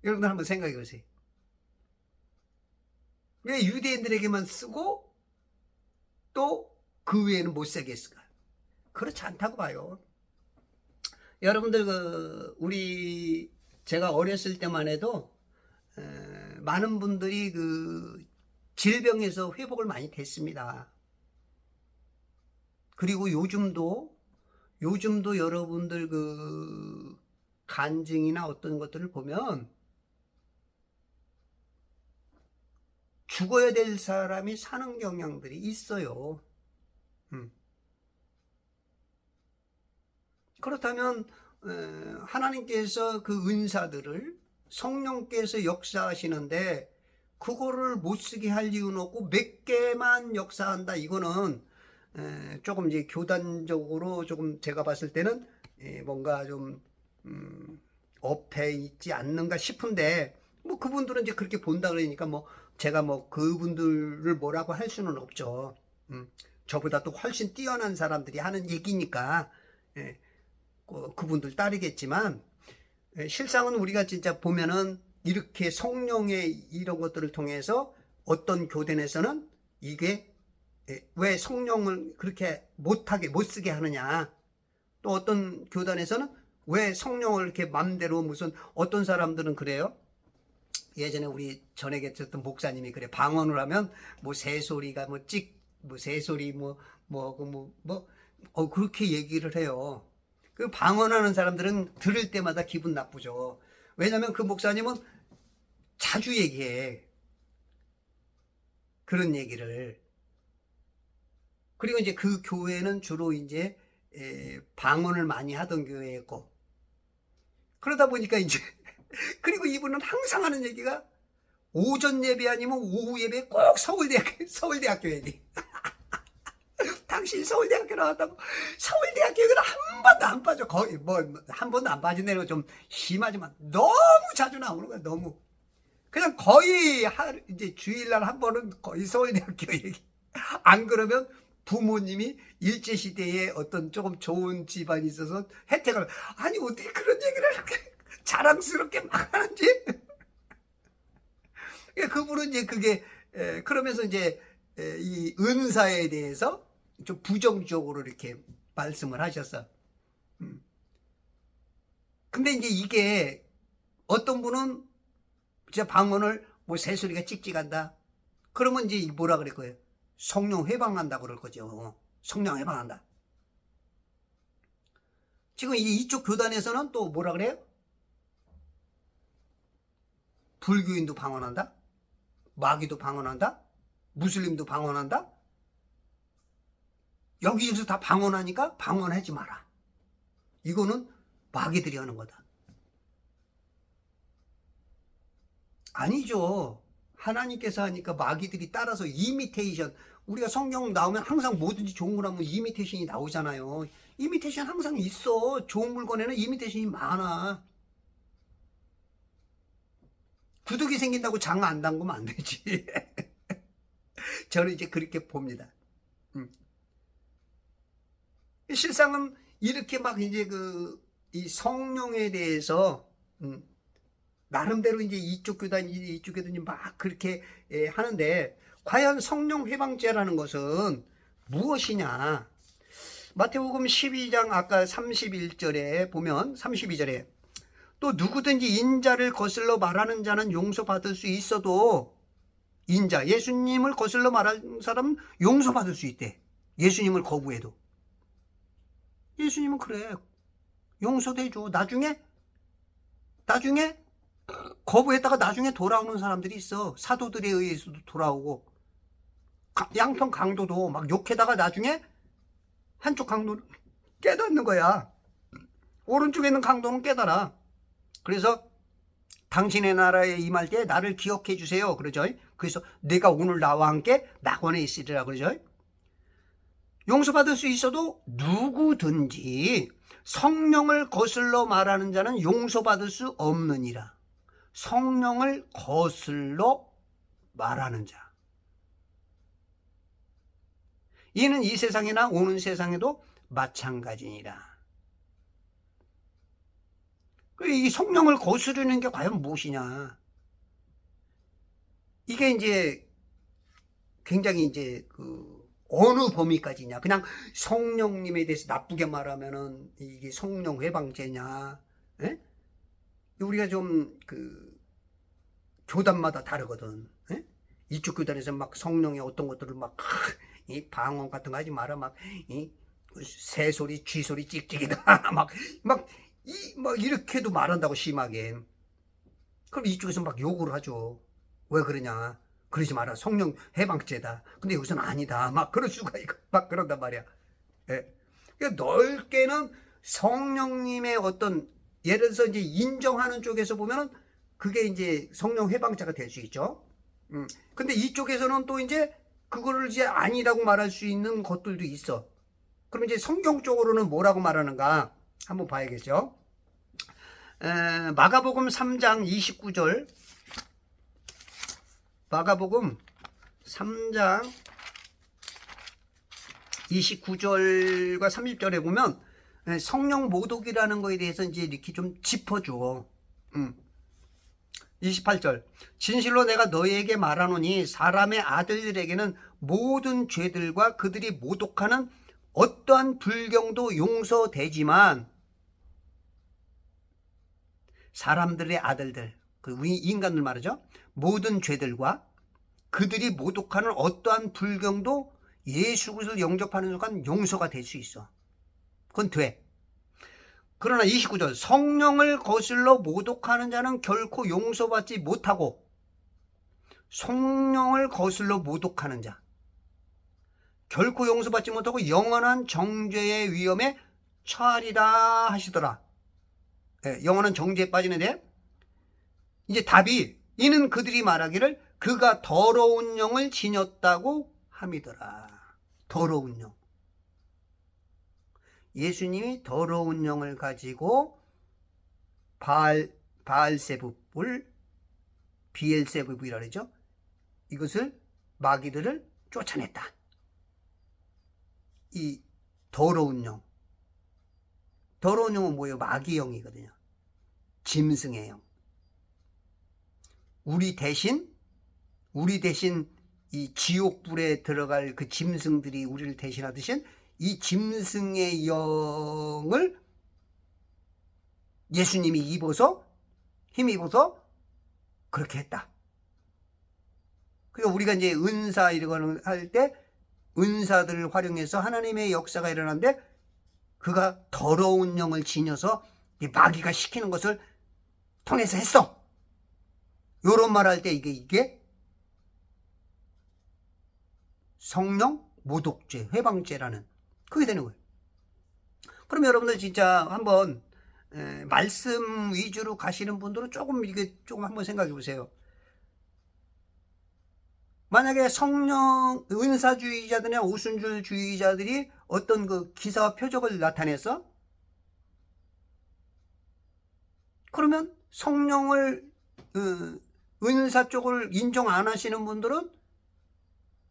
여러분들 한번 생각해 보세요. 왜 유대인들에게만 쓰고 또 그 외에는 못 쓰게 했을까? 그렇지 않다고 봐요. 여러분들 제가 어렸을 때만 해도 많은 분들이 질병에서 회복을 많이 됐습니다. 그리고 요즘도 여러분들 간증이나 어떤 것들을 보면 죽어야 될 사람이 사는 경향들이 있어요. 그렇다면 하나님께서 그 은사들을 성령께서 역사하시는데 그거를 못 쓰게 할 이유는 없고 몇 개만 역사한다. 이거는 조금 이제 교단적으로 조금 제가 봤을 때는 뭔가 좀 업해 있지 않는가 싶은데, 뭐 그분들은 이제 그렇게 본다 그러니까 뭐 제가 뭐 그분들을 뭐라고 할 수는 없죠. 저보다 또 훨씬 뛰어난 사람들이 하는 얘기니까 그분들 따르겠지만, 실상은 우리가 진짜 보면은 이렇게 성령의 이런 것들을 통해서 어떤 교단에서는 이게 왜 성령을 그렇게 못 쓰게 하느냐, 또 어떤 교단에서는 왜 성령을 이렇게 맘대로, 무슨 어떤 사람들은 그래요. 예전에 우리 전에 계셨던 목사님이 그래, 방언을 하면 뭐 새소리가 뭐 새소리 그렇게 얘기를 해요. 그 방언하는 사람들은 들을 때마다 기분 나쁘죠. 왜냐면 그 목사님은 자주 얘기해, 그런 얘기를. 그리고 이제 그 교회는 주로 이제 방언을 많이 하던 교회였고, 그러다 보니까 이제 그리고 이분은 항상 하는 얘기가 오전 예배 아니면 오후 예배 꼭 서울대학교 얘기. 당신 서울대학교 나왔다고. 서울대학교는 한 번도 안 빠져. 거의 뭐 한 번도 안 빠진다는 건 좀 심하지만 너무 자주 나오는 거야. 너무. 그냥 거의 이제 주일날 한 번은 거의 서울대학교 얘기. 안 그러면 부모님이 일제시대에 어떤 조금 좋은 집안이 있어서 혜택을, 아니 어떻게 그런 얘기를 이렇게 자랑스럽게 막 하는지. 그분은 이제 그게 그러면서 이제 이 은사에 대해서 좀 부정적으로 이렇게 말씀을 하셨어. 근데 이제 이게 어떤 분은 진짜 방언을 뭐 새소리가 찍찍한다. 그러면 이제 뭐라 그럴 거예요? 성령 회방한다 그럴 거죠. 성령 회방한다. 지금 이쪽 교단에서는 또 뭐라 그래요? 불교인도 방언한다? 마귀도 방언한다? 무슬림도 방언한다? 여기저기서 다 방언하니까 방언하지 마라. 이거는 마귀들이 하는 거다. 아니죠. 하나님께서 하니까 마귀들이 따라서 이미테이션. 우리가 성경 나오면 항상 뭐든지 좋은 걸 하면 이미테이션이 나오잖아요. 이미테이션 항상 있어. 좋은 물건에는 이미테이션이 많아. 구두기 생긴다고 장 안 담그면 안 되지. 저는 이제 그렇게 봅니다. 실상은 이렇게 막 이제 이 성령에 대해서 나름대로 이제 이쪽 교단이 막 그렇게 하는데, 과연 성령 회방죄라는 것은 무엇이냐? 마태복음 12장 아까 31절에 보면 32절에 또 누구든지 인자를 거슬러 말하는 자는 용서받을 수 있어도, 인자 예수님을 거슬러 말하는 사람은 용서받을 수 있대. 예수님을 거부해도. 예수님은 그래, 용서도 해줘. 나중에 거부했다가 나중에 돌아오는 사람들이 있어. 사도들에 의해서도 돌아오고, 양평 강도도 막 욕해다가 나중에 한쪽 강도는 깨닫는 거야. 오른쪽에 있는 강도는 깨달아. 그래서 당신의 나라에 임할 때 나를 기억해 주세요, 그러죠. 그래서 내가 오늘 나와 함께 낙원에 있으리라, 그러죠. 용서받을 수 있어도 누구든지 성령을 거슬러 말하는 자는 용서받을 수 없느니라. 성령을 거슬러 말하는 자, 이는 이 세상이나 오는 세상에도 마찬가지니라. 이 성령을 거스르는 게 과연 무엇이냐? 이게 이제 굉장히 이제 어느 범위까지냐? 그냥 성령님에 대해서 나쁘게 말하면은 이게 성령 회방죄냐? 예? 우리가 좀 교단마다 다르거든. 예? 이쪽 교단에서 막 성령의 어떤 것들을 막 이 방언 같은 거 하지 마라, 막 이 새소리, 쥐소리, 찍찍이다, 막 이렇게도 말한다고 심하게. 그럼 이쪽에서 막 욕을 하죠. 왜 그러냐? 그러지 마라. 성령 해방죄다. 근데 여기서는 아니다. 막 그럴 수가 있고, 막 그런단 말이야. 예. 그러니까 넓게는 성령님의 어떤, 예를 들어서 이제 인정하는 쪽에서 보면은 그게 이제 성령 해방자가 될 수 있죠. 근데 이쪽에서는 또 이제 그거를 이제 아니라고 말할 수 있는 것들도 있어. 그럼 이제 성경적으로는 뭐라고 말하는가? 한번 봐야겠죠. 마가복음 3장 29절. 마가복음 3장 29절과 30절에 보면 성령 모독이라는 거에 대해서 이제 이렇게 좀 짚어줘. 28절. 진실로 내가 너희에게 말하노니 사람의 아들들에게는 모든 죄들과 그들이 모독하는 어떠한 불경도 용서되지만 사람들의 아들들, 우리 인간들 말이죠. 모든 죄들과 그들이 모독하는 어떠한 불경도 예수 그리스도를 영접하는 순간 용서가 될 수 있어. 그건 돼. 그러나 29절. 성령을 거슬러 모독하는 자는 결코 용서받지 못하고 성령을 거슬러 모독하는 자 결코 용서받지 못하고 영원한 정죄의 위험에 처하리라 하시더라. 네, 영원한 정죄에 빠지는데 이제 답이 이는 그들이 말하기를 그가 더러운 영을 지녔다고 함이더라. 더러운 영. 예수님이 더러운 영을 가지고 바알세부불 비엘세부이라 그러죠. 이것을 마귀들을 쫓아냈다. 이 더러운 영. 더러운 영은 뭐예요? 마귀 영이거든요. 짐승의 영. 우리 대신 이 지옥불에 들어갈 그 짐승들이 우리를 대신하듯이 이 짐승의 영을 예수님이 힘입어서 그렇게 했다. 그러니까 우리가 이제 은사 이런 걸 할 때 은사들을 활용해서 하나님의 역사가 일어나는데 그가 더러운 영을 지녀서 이 마귀가 시키는 것을 통해서 했어. 요런 말 할 때 이게 성령 모독죄, 회방죄라는 그게 되는 거예요. 그럼 여러분들 진짜 한번 말씀 위주로 가시는 분들은 조금 한번 생각해 보세요. 만약에 성령 은사주의자들이나 오순절주의자들이 어떤 그 기사와 표적을 나타내서 그러면 성령을 은사 쪽을 인정 안 하시는 분들은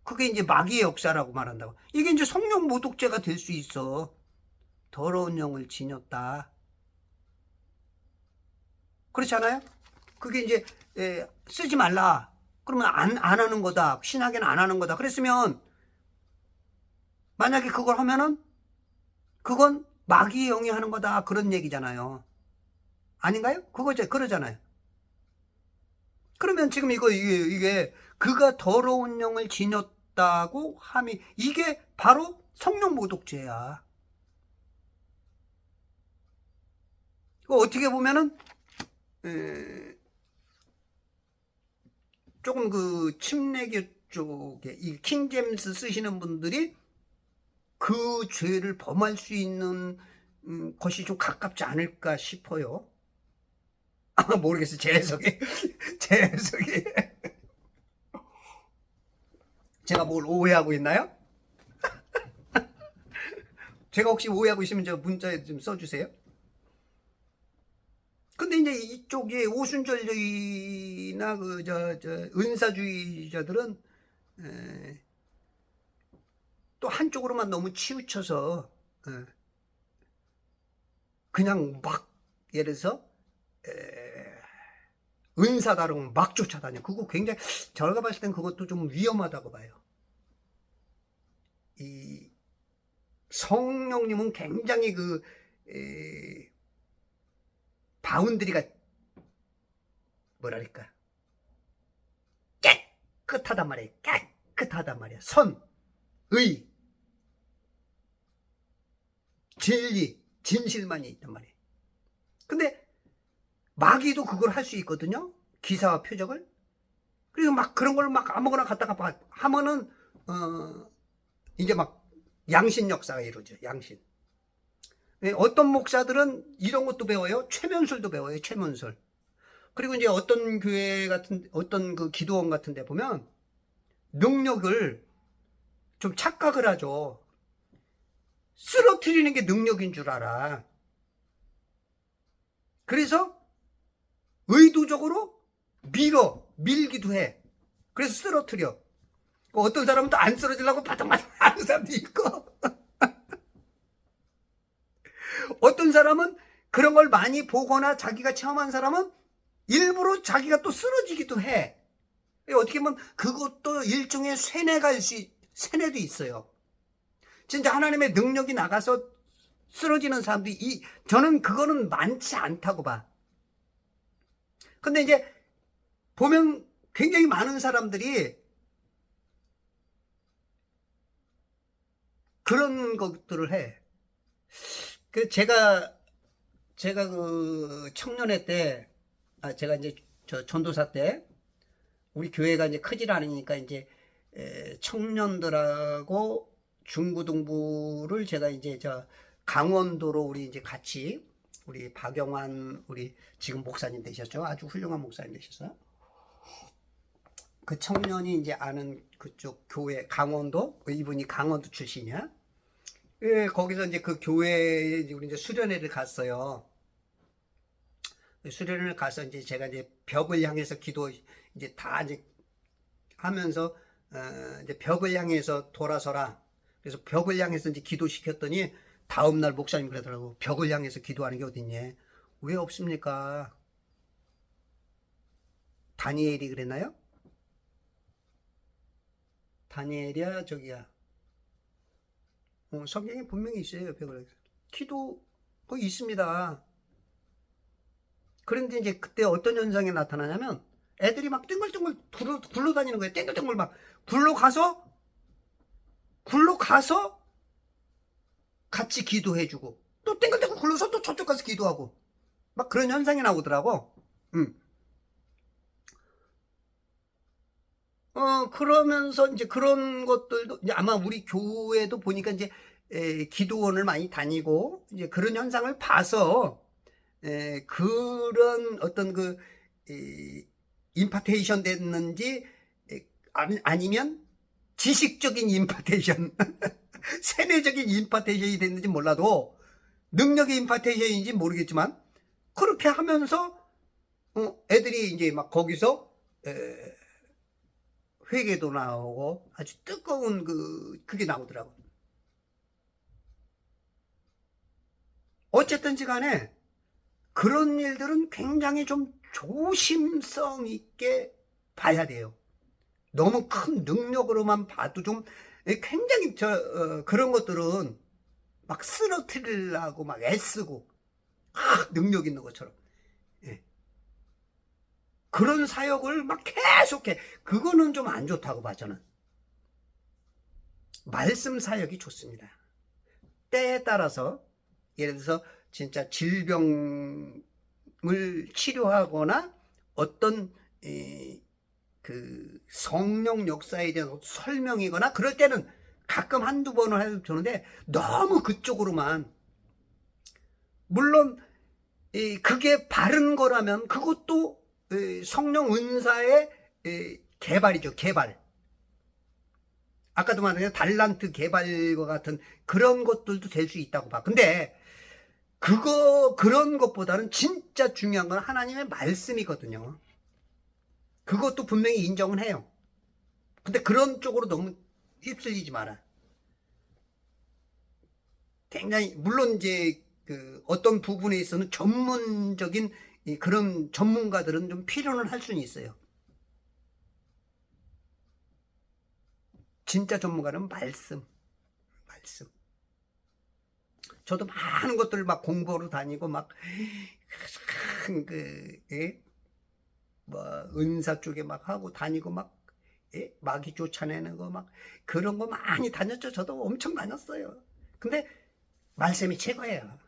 그게 이제 마귀의 역사라고 말한다고. 이게 이제 성령 모독죄가 될 수 있어. 더러운 영을 지녔다. 그렇지 않아요? 그게 이제 쓰지 말라. 그러면 안 하는 거다. 신학에는 안 하는 거다. 그랬으면 만약에 그걸 하면은 그건 마귀의 영이 하는 거다. 그런 얘기잖아요. 아닌가요? 그러잖아요. 그러면 지금 이게 그가 더러운 영을 지녔다고 함이 이게 바로 성령 모독죄야. 어떻게 보면은 조금 그 침례교 쪽에 이 킹제임스 쓰시는 분들이 그 죄를 범할 수 있는 것이 좀 가깝지 않을까 싶어요. 모르겠어요. 제 해석이 제가 뭘 오해하고 있나요? 제가 혹시 오해하고 있으면 저 문자에 좀 써주세요. 근데 이제 이쪽에 오순절주의나 은사주의자들은 또 한쪽으로만 너무 치우쳐서 그냥 막 예를 들어서 은사다라고 막 쫓아다녀. 그거 굉장히 제가 봤을 땐 그것도 좀 위험하다고 봐요. 이 성령님은 굉장히 바운드리가 뭐랄까 깨끗하단 말이에요. 깨끗하단 말이야. 의, 진리, 진실만이 있단 말이에요. 근데 마귀도 그걸 할 수 있거든요. 기사와 표적을. 그리고 막 그런 걸 막 아무거나 갖다가 하면은 이제 막 양신 역사가 이루어져요. 양신. 어떤 목사들은 이런 것도 배워요. 최면술도 배워요. 최면술. 그리고 이제 어떤 교회 같은 어떤 그 기도원 같은 데 보면 능력을 좀 착각을 하죠. 쓰러뜨리는 게 능력인 줄 알아. 그래서 의도적으로 밀기도 해. 그래서 쓰러뜨려. 어떤 사람은 또 안 쓰러지려고 바닥바닥 하는 사람도 있고 어떤 사람은 그런 걸 많이 보거나 자기가 체험한 사람은 일부러 자기가 또 쓰러지기도 해. 어떻게 보면 그것도 일종의 세뇌도 있어요. 진짜 하나님의 능력이 나가서 쓰러지는 사람들이 저는 그거는 많지 않다고 봐. 근데 이제 보면 굉장히 많은 사람들이 그런 것들을 해. 제가 그 청년회 때, 제가 이제 전도사 때, 우리 교회가 이제 크질 않으니까 이제 청년들하고 중고등부를 제가 이제 강원도로 우리 이제 같이 우리 박영환 우리 지금 목사님 되셨죠? 아주 훌륭한 목사님 되셨어요. 그 청년이 이제 아는 그쪽 교회 강원도 이분이 강원도 출신이야. 예, 거기서 이제 그 교회에 우리 이제 수련회를 갔어요. 수련회를 가서 이제 제가 이제 벽을 향해서 기도 이제 다 이제 하면서 이제 벽을 향해서 돌아서라. 그래서 벽을 향해서 이제 기도시켰더니 다음날 목사님 그러더라고. 벽을 향해서 기도하는 게 어딨냐? 왜 없습니까? 다니엘이 그랬나요? 다니엘이야 저기야. 성경에 분명히 있어요. 벽을 기도 거기 있습니다. 그런데 이제 그때 어떤 현상이 나타나냐면 애들이 막 땡글땡글 굴러다니는 거예요. 땡글땡글 막 굴러가서 같이 기도해주고 또 땡글땡글 굴러서 또 저쪽 가서 기도하고 막 그런 현상이 나오더라고. 그러면서 이제 그런 것들도 이제 아마 우리 교회도 보니까 이제 기도원을 많이 다니고 이제 그런 현상을 봐서 그런 어떤 임파테이션 됐는지 아니면 지식적인 임파테이션 세뇌적인 임파테이션이 됐는지 몰라도 능력의 임파테이션인지 모르겠지만 그렇게 하면서 애들이 이제 막 거기서 회개도 나오고 아주 뜨거운 그게 나오더라고. 어쨌든지 간에 그런 일들은 굉장히 좀 조심성 있게 봐야 돼요. 너무 큰 능력으로만 봐도 좀 굉장히 그런 것들은 막 쓰러뜨리려고 막 애쓰고 능력 있는 것처럼 그런 사역을 막 계속해. 그거는 좀 안 좋다고 봐 저는. 말씀 사역이 좋습니다. 때에 따라서 예를 들어서 진짜 질병을 치료하거나 어떤 그 성령 역사에 대한 설명이거나 그럴 때는 가끔 한두 번을 해도 되는데 너무 그쪽으로만 물론 그게 바른 거라면 그것도 성령 은사의 개발이죠. 개발. 아까도 말했는데 달란트 개발과 같은 그런 것들도 될 수 있다고 봐. 근데 그런 것보다는 진짜 중요한 건 하나님의 말씀이거든요. 그것도 분명히 인정은 해요. 근데 그런 쪽으로 너무 휩쓸리지 마라. 굉장히 물론 이제 어떤 부분에 있어서는 전문적인 그런 전문가들은 좀 필요는 할 수는 있어요. 진짜 전문가는 말씀. 말씀. 저도 많은 것들을 막 공부하러 다니고 막 은사 쪽에 막 하고 다니고 막 마귀 쫓아내는 거 막 그런 거 많이 다녔죠. 저도 엄청 다녔어요. 근데 말씀이 최고예요.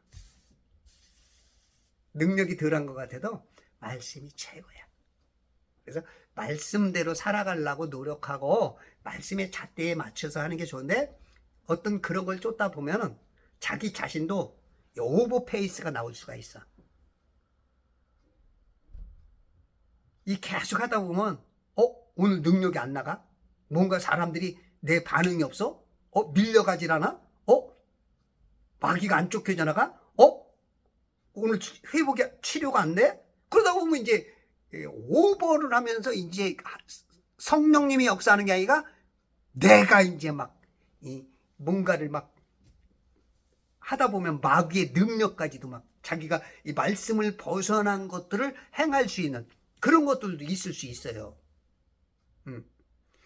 능력이 덜한 것 같아도 말씀이 최고야. 그래서 말씀대로 살아가려고 노력하고 말씀의 잣대에 맞춰서 하는 게 좋은데, 어떤 그런 걸 쫓다 보면은 자기 자신도 오버 페이스가 나올 수가 있어. 이 계속 하다 보면 오늘 능력이 안 나가? 뭔가 사람들이 내 반응이 없어? 밀려가질 않아? 마귀가 안 쫓겨져 나가? 오늘 회복이 치료가 안 돼? 그러다 보면 이제 오버를 하면서 이제 성령님이 역사하는 게 아니라 내가 이제 막 뭔가를 막 하다 보면 마귀의 능력까지도 막 자기가 이 말씀을 벗어난 것들을 행할 수 있는 그런 것들도 있을 수 있어요.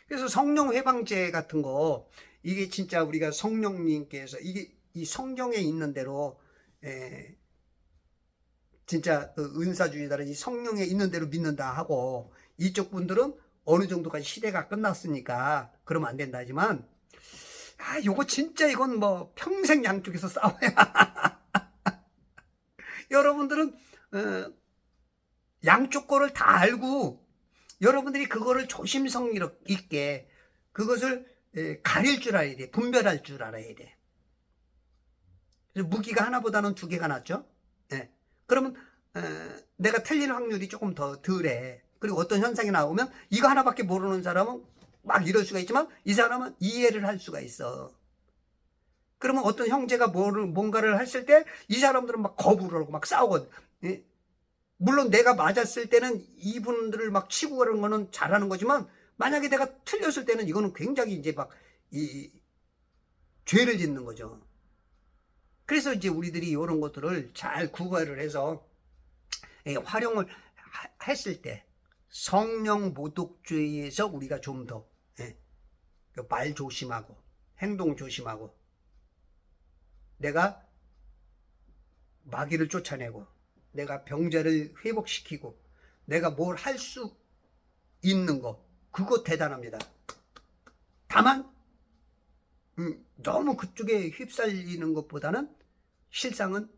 그래서 성령 회방제 같은 거, 이게 진짜 우리가 성령님께서 이게 이 성경에 있는 대로 진짜 은사주의자는 이 성령에 있는 대로 믿는다 하고, 이쪽 분들은 어느 정도까지 시대가 끝났으니까 그러면 안 된다 하지만, 요거 진짜 이건 뭐 평생 양쪽에서 싸워야 여러분들은 양쪽 거를 다 알고 여러분들이 그거를 조심성 있게 그것을 가릴 줄 알아야 돼. 분별할 줄 알아야 돼. 그래서 무기가 하나보다는 두 개가 낫죠. 네. 그러면 내가 틀릴 확률이 조금 더 덜해. 그리고 어떤 현상이 나오면 이거 하나밖에 모르는 사람은 막 이럴 수가 있지만 이 사람은 이해를 할 수가 있어. 그러면 어떤 형제가 뭔가를 했을 때 이 사람들은 막 거부를 하고 막 싸우거든. 예? 물론 내가 맞았을 때는 이분들을 막 치고 그러는 거는 잘하는 거지만, 만약에 내가 틀렸을 때는 이거는 굉장히 이제 막 죄를 짓는 거죠. 그래서 이제 우리들이 이런 것들을 잘 구별을 해서 활용을 했을 때 성령 모독죄에서 우리가 좀 더 말 조심하고 행동 조심하고, 내가 마귀를 쫓아내고 내가 병자를 회복시키고 내가 뭘 할 수 있는 거, 그거 대단합니다. 다만 너무 그쪽에 휩쓸리는 것보다는 실상은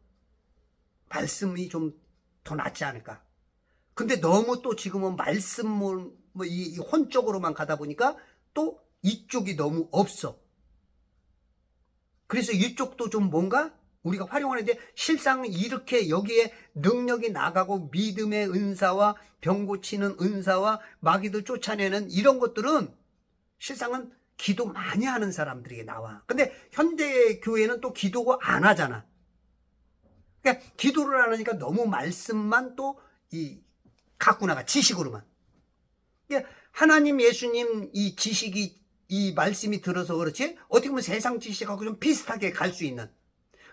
말씀이 좀 더 낫지 않을까. 근데 너무 또 지금은 말씀 이 혼적으로만 가다 보니까 또 이쪽이 너무 없어. 그래서 이쪽도 좀 뭔가 우리가 활용하는데, 실상 이렇게 여기에 능력이 나가고 믿음의 은사와 병 고치는 은사와 마귀도 쫓아내는 이런 것들은 실상은 기도 많이 하는 사람들에게 나와. 근데 현대 교회는 또 기도 안 하잖아. 그러니까 기도를 안 하니까 너무 말씀만 또 갖고 나가, 지식으로만. 그러니까 하나님 예수님 이 지식이 이 말씀이 들어서 그렇지, 어떻게 보면 세상 지식하고 좀 비슷하게 갈 수 있는.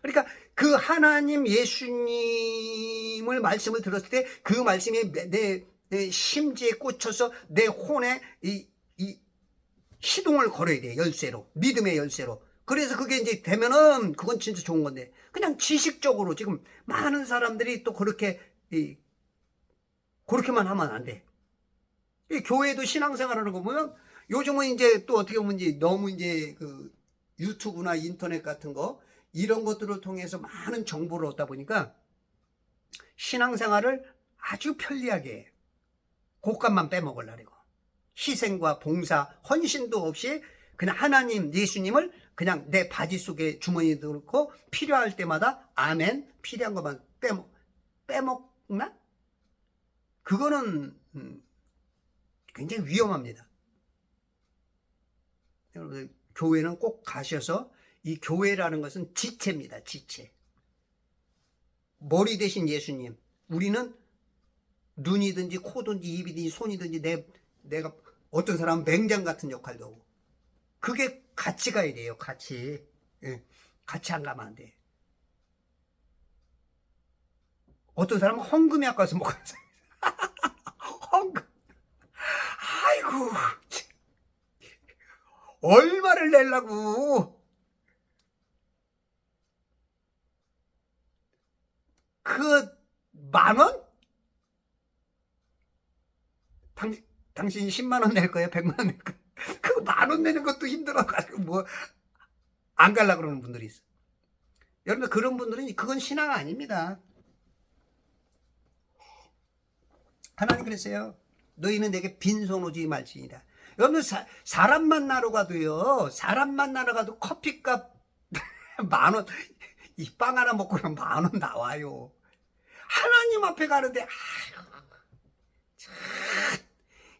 그러니까 그 하나님 예수님을 말씀을 들었을 때 그 말씀이 내 심지에 꽂혀서 내 혼에 이 시동을 걸어야 돼. 열쇠로, 믿음의 열쇠로. 그래서 그게 이제 되면은 그건 진짜 좋은 건데, 그냥 지식적으로 지금 많은 사람들이 또 그렇게만 하면 안 돼. 이 교회도 신앙생활하는 거 보면 요즘은 이제 또 어떻게 보면 이제 너무 이제 그 유튜브나 인터넷 같은 거 이런 것들을 통해서 많은 정보를 얻다 보니까 신앙생활을 아주 편리하게 해. 곶감만 빼먹으려고. 희생과 봉사, 헌신도 없이 그냥 하나님 예수님을 그냥 내 바지 속에 주머니에 넣고 필요할 때마다 아멘, 필요한 것만 빼먹나? 그거는 굉장히 위험합니다. 여러분들 교회는 꼭 가셔서, 이 교회라는 것은 지체입니다. 지체. 머리 대신 예수님. 우리는 눈이든지 코든지 입이든지 손이든지 내가 어떤 사람은 맹장 같은 역할도 하고, 그게 같이 가야 돼요. 같이. 같이 안 가면 안 돼. 어떤 사람은 헌금이 아까워서 못 가서 헌금. 아이고, 얼마를 내려고. 10,000원? 당신이 10만 원 낼 거예요? 100만 원 낼 거예요? 그거 10,000원 내는 것도 힘들어가지고 뭐 안 갈라 그러는 분들이 있어. 여러분들 그런 분들은 그건 신앙 아닙니다. 하나님 그랬어요. 너희는 내게 빈손 오지 말지니라. 여러분들 사람 만나러 가도요. 사람 만나러 가도 커피값 10,000원 이 빵 하나 먹고 그냥 10,000원 나와요. 하나님 앞에 가는데 아유, 참,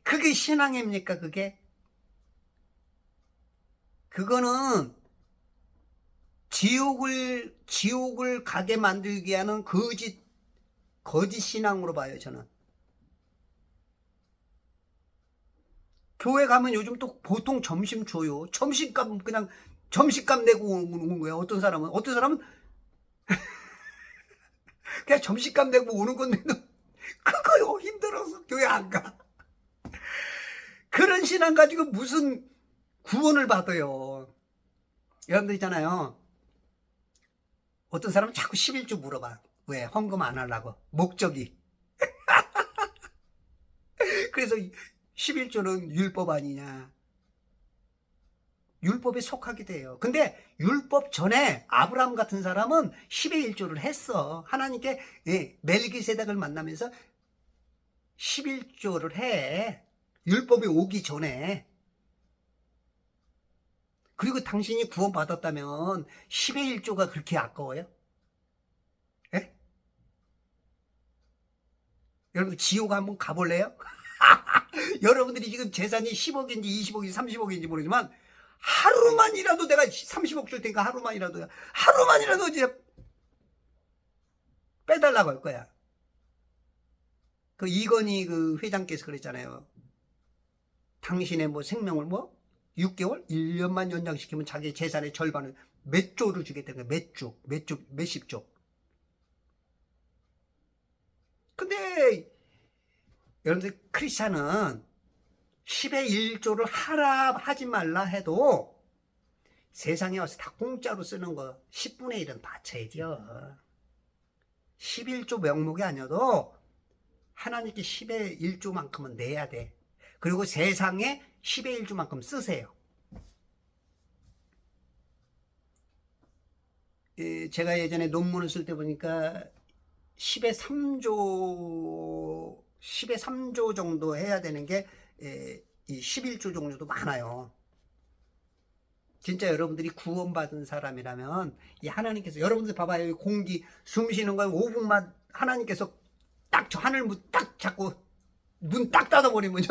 그게 신앙입니까? 그거는 지옥을 가게 만들게 하는 거짓 신앙으로 봐요, 저는. 교회 가면 요즘 또 보통 점심 줘요. 점심값 그냥 점심값 내고 오는 거야. 어떤 사람은 그냥 점심값 내고 오는 건데 그거요 힘들어서 교회 안 가. 그런 신앙 가지고 무슨 구원을 받아요. 여러분들 있잖아요. 어떤 사람은 자꾸 11조 물어봐. 왜? 헌금 안 하려고. 목적이. 그래서 11조는 율법 아니냐. 율법에 속하게 돼요. 근데 율법 전에 아브라함 같은 사람은 10의 1조를 했어. 하나님께 멜기세덱을 만나면서 11조를 해. 율법이 오기 전에. 그리고 당신이 구원받았다면 10의 1조가 그렇게 아까워요? 예? 여러분 지옥 한번 가볼래요? 여러분들이 지금 재산이 10억인지 20억인지 30억인지 모르지만 하루만이라도 내가 30억 줄 테니까 하루만이라도 이제 빼달라고 할 거야. 그 이건희 그 회장께서 그랬잖아요. 당신의 뭐 생명을 뭐 6개월? 1년만 연장시키면 자기 재산의 절반을 몇 조를 주겠다는 거야. 몇십 조. 근데 여러분들 크리스찬은 10의 1조를 하지 말라 해도 세상에 와서 다 공짜로 쓰는 거 10분의 1은 바쳐야죠. 11조 명목이 아니어도 하나님께 10의 1조만큼은 내야 돼. 그리고 세상에 10의 1조만큼 쓰세요. 제가 예전에 논문을 쓸 때 보니까 10의 3조 정도 해야 되는 게 이 11조 정도도 많아요. 진짜 여러분들이 구원받은 사람이라면 이 하나님께서 여러분들 봐봐요. 공기 숨 쉬는 거 5분만 하나님께서 딱 저 하늘 문 딱 잡고 문 딱 닫아버리면요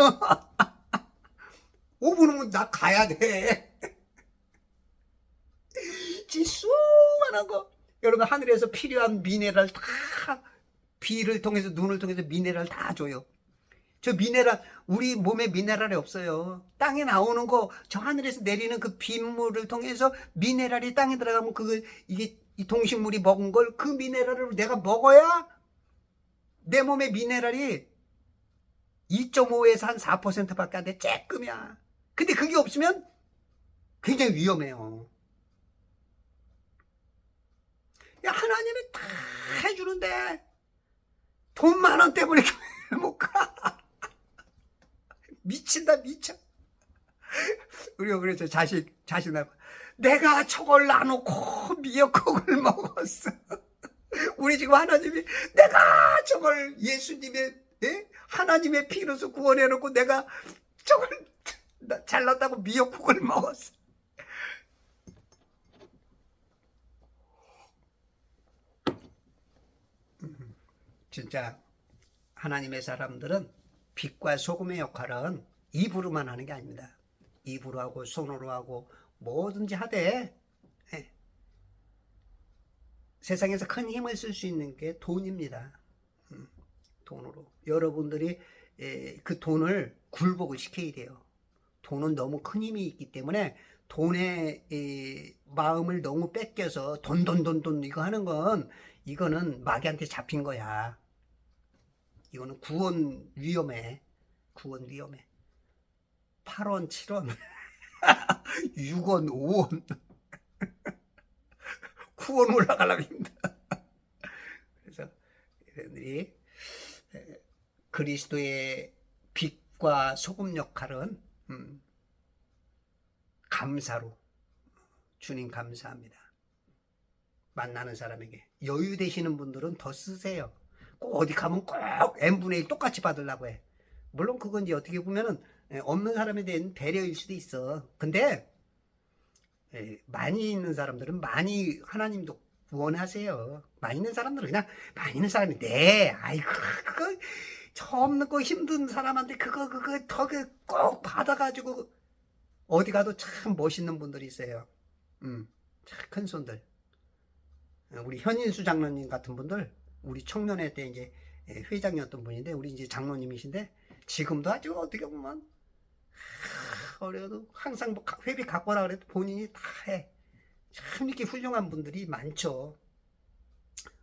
5분은 나 가야 돼. 수많은 거 여러분 하늘에서 필요한 미네랄 다 비를 통해서 눈을 통해서 미네랄 다 줘요. 저 미네랄 우리 몸에 미네랄이 없어요. 땅에 나오는 거 저 하늘에서 내리는 그 빗물을 통해서 미네랄이 땅에 들어가면 이게 이 동식물이 먹은 걸 그 미네랄을 내가 먹어야 내 몸에 미네랄이 2.5에서 한 4%밖에 안 돼. 쬐끔이야. 근데 그게 없으면 굉장히 위험해요. 야, 하나님이 다 해주는데 돈 10,000원 때문에 교회를 못 가. 미친다 미쳐. 우리가 그래서 자신하고 내가 저걸 놔놓고 미역국을 먹었어. 우리 지금 하나님이 내가 저걸 예수님의 하나님의 피로서 구원해놓고 내가 저걸 잘났다고 미역국을 먹었어. 진짜 하나님의 사람들은 빛과 소금의 역할은 입으로만 하는 게 아닙니다. 입으로 하고 손으로 하고 뭐든지 하되 세상에서 큰 힘을 쓸 수 있는 게 돈입니다. 돈으로 여러분들이 그 돈을 굴복을 시켜야 돼요. 돈은 너무 큰 힘이 있기 때문에 돈의 마음을 너무 뺏겨서 돈 이거 하는 건 이거는 마귀한테 잡힌 거야. 이거는 구원 위험해. 8원 7원 6원 5원 9원 올라가려면 힘들어. 그래서 여러분들이 우리 그리스도의 빛과 소금 역할은 감사로, 주님 감사합니다. 만나는 사람에게 여유 되시는 분들은 더 쓰세요. 꼭 어디 가면 꼭 n분의 1 똑같이 받으려고 해. 물론 그건 이제 어떻게 보면은 없는 사람에 대한 배려일 수도 있어. 근데 많이 있는 사람들은 많이 하나님도 구원하세요. 많이 있는 사람들은 그냥 많이 있는 사람이 아이고 그거 저 없는 거 힘든 사람한테 그거 더 꼭 받아가지고 어디 가도 참 멋있는 분들이 있어요. 참 큰 손들. 우리 현인수 장로님 같은 분들, 우리 청년회 때 이제 회장이었던 분인데, 우리 이제 장로님이신데, 지금도 아주 어떻게 보면, 어려도 항상 뭐 회비 갖고 오라 그래도 본인이 다 해. 참 이렇게 훌륭한 분들이 많죠.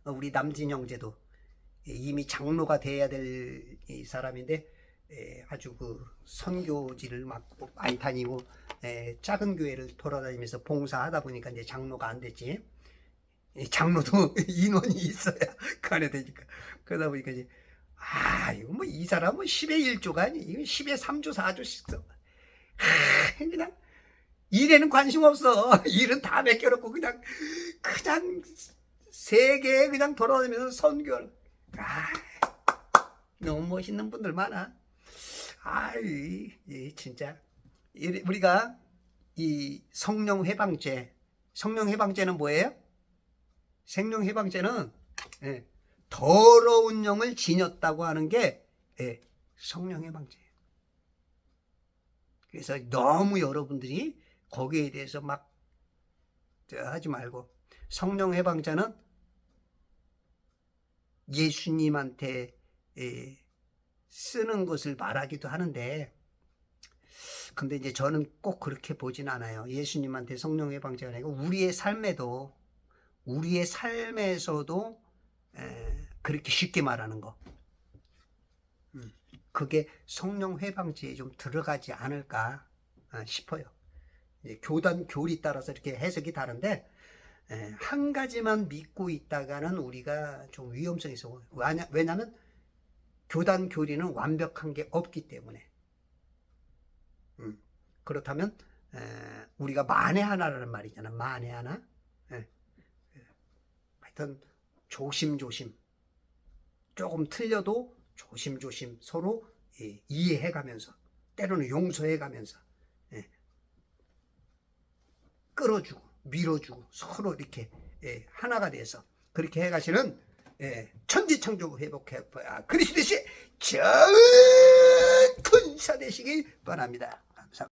우리 남진 형제도 이미 장로가 돼야 될 이 사람인데, 아주 그 선교지를 막 많이 다니고, 작은 교회를 돌아다니면서 봉사하다 보니까 이제 장로가 안 됐지. 장로도 인원이 있어야 가야 되니까. 그러다 보니까 이제, 이거 뭐 이 사람은 10의 1조가 아니, 이거 10의 3조, 4조씩 써. 그냥, 일에는 관심 없어. 일은 다 맡겨놓고 그냥 세계에 그냥 돌아다니면서 선교를. 너무 멋있는 분들 많아. 진짜. 우리가 이 성령 해방제는 뭐예요? 생명 해방제는 더러운 영을 지녔다고 하는 게 성령 해방제예요. 그래서 너무 여러분들이 거기에 대해서 막 하지 말고, 성령 해방제는 예수님한테 쓰는 것을 말하기도 하는데, 근데 이제 저는 꼭 그렇게 보진 않아요. 예수님한테 성령 해방제가 아니고 우리의 삶에서도 그렇게 쉽게 말하는 거, 그게 성령 해방제에 좀 들어가지 않을까 싶어요. 이제 교단 교리 따라서 이렇게 해석이 다른데, 한 가지만 믿고 있다가는 우리가 좀 위험성이 있어. 왜냐하면 교단 교리는 완벽한 게 없기 때문에. 그렇다면 우리가 만에 하나라는 말이잖아. 만에 하나. 하여튼 조심조심, 조금 틀려도 조심조심 서로 이해해가면서, 때로는 용서해가면서, 끌어주고 밀어주고 서로 이렇게 하나가 돼서 그렇게 해가시는 천지창조 회복해 그리스도의 좋은 군사 되시길 바랍니다.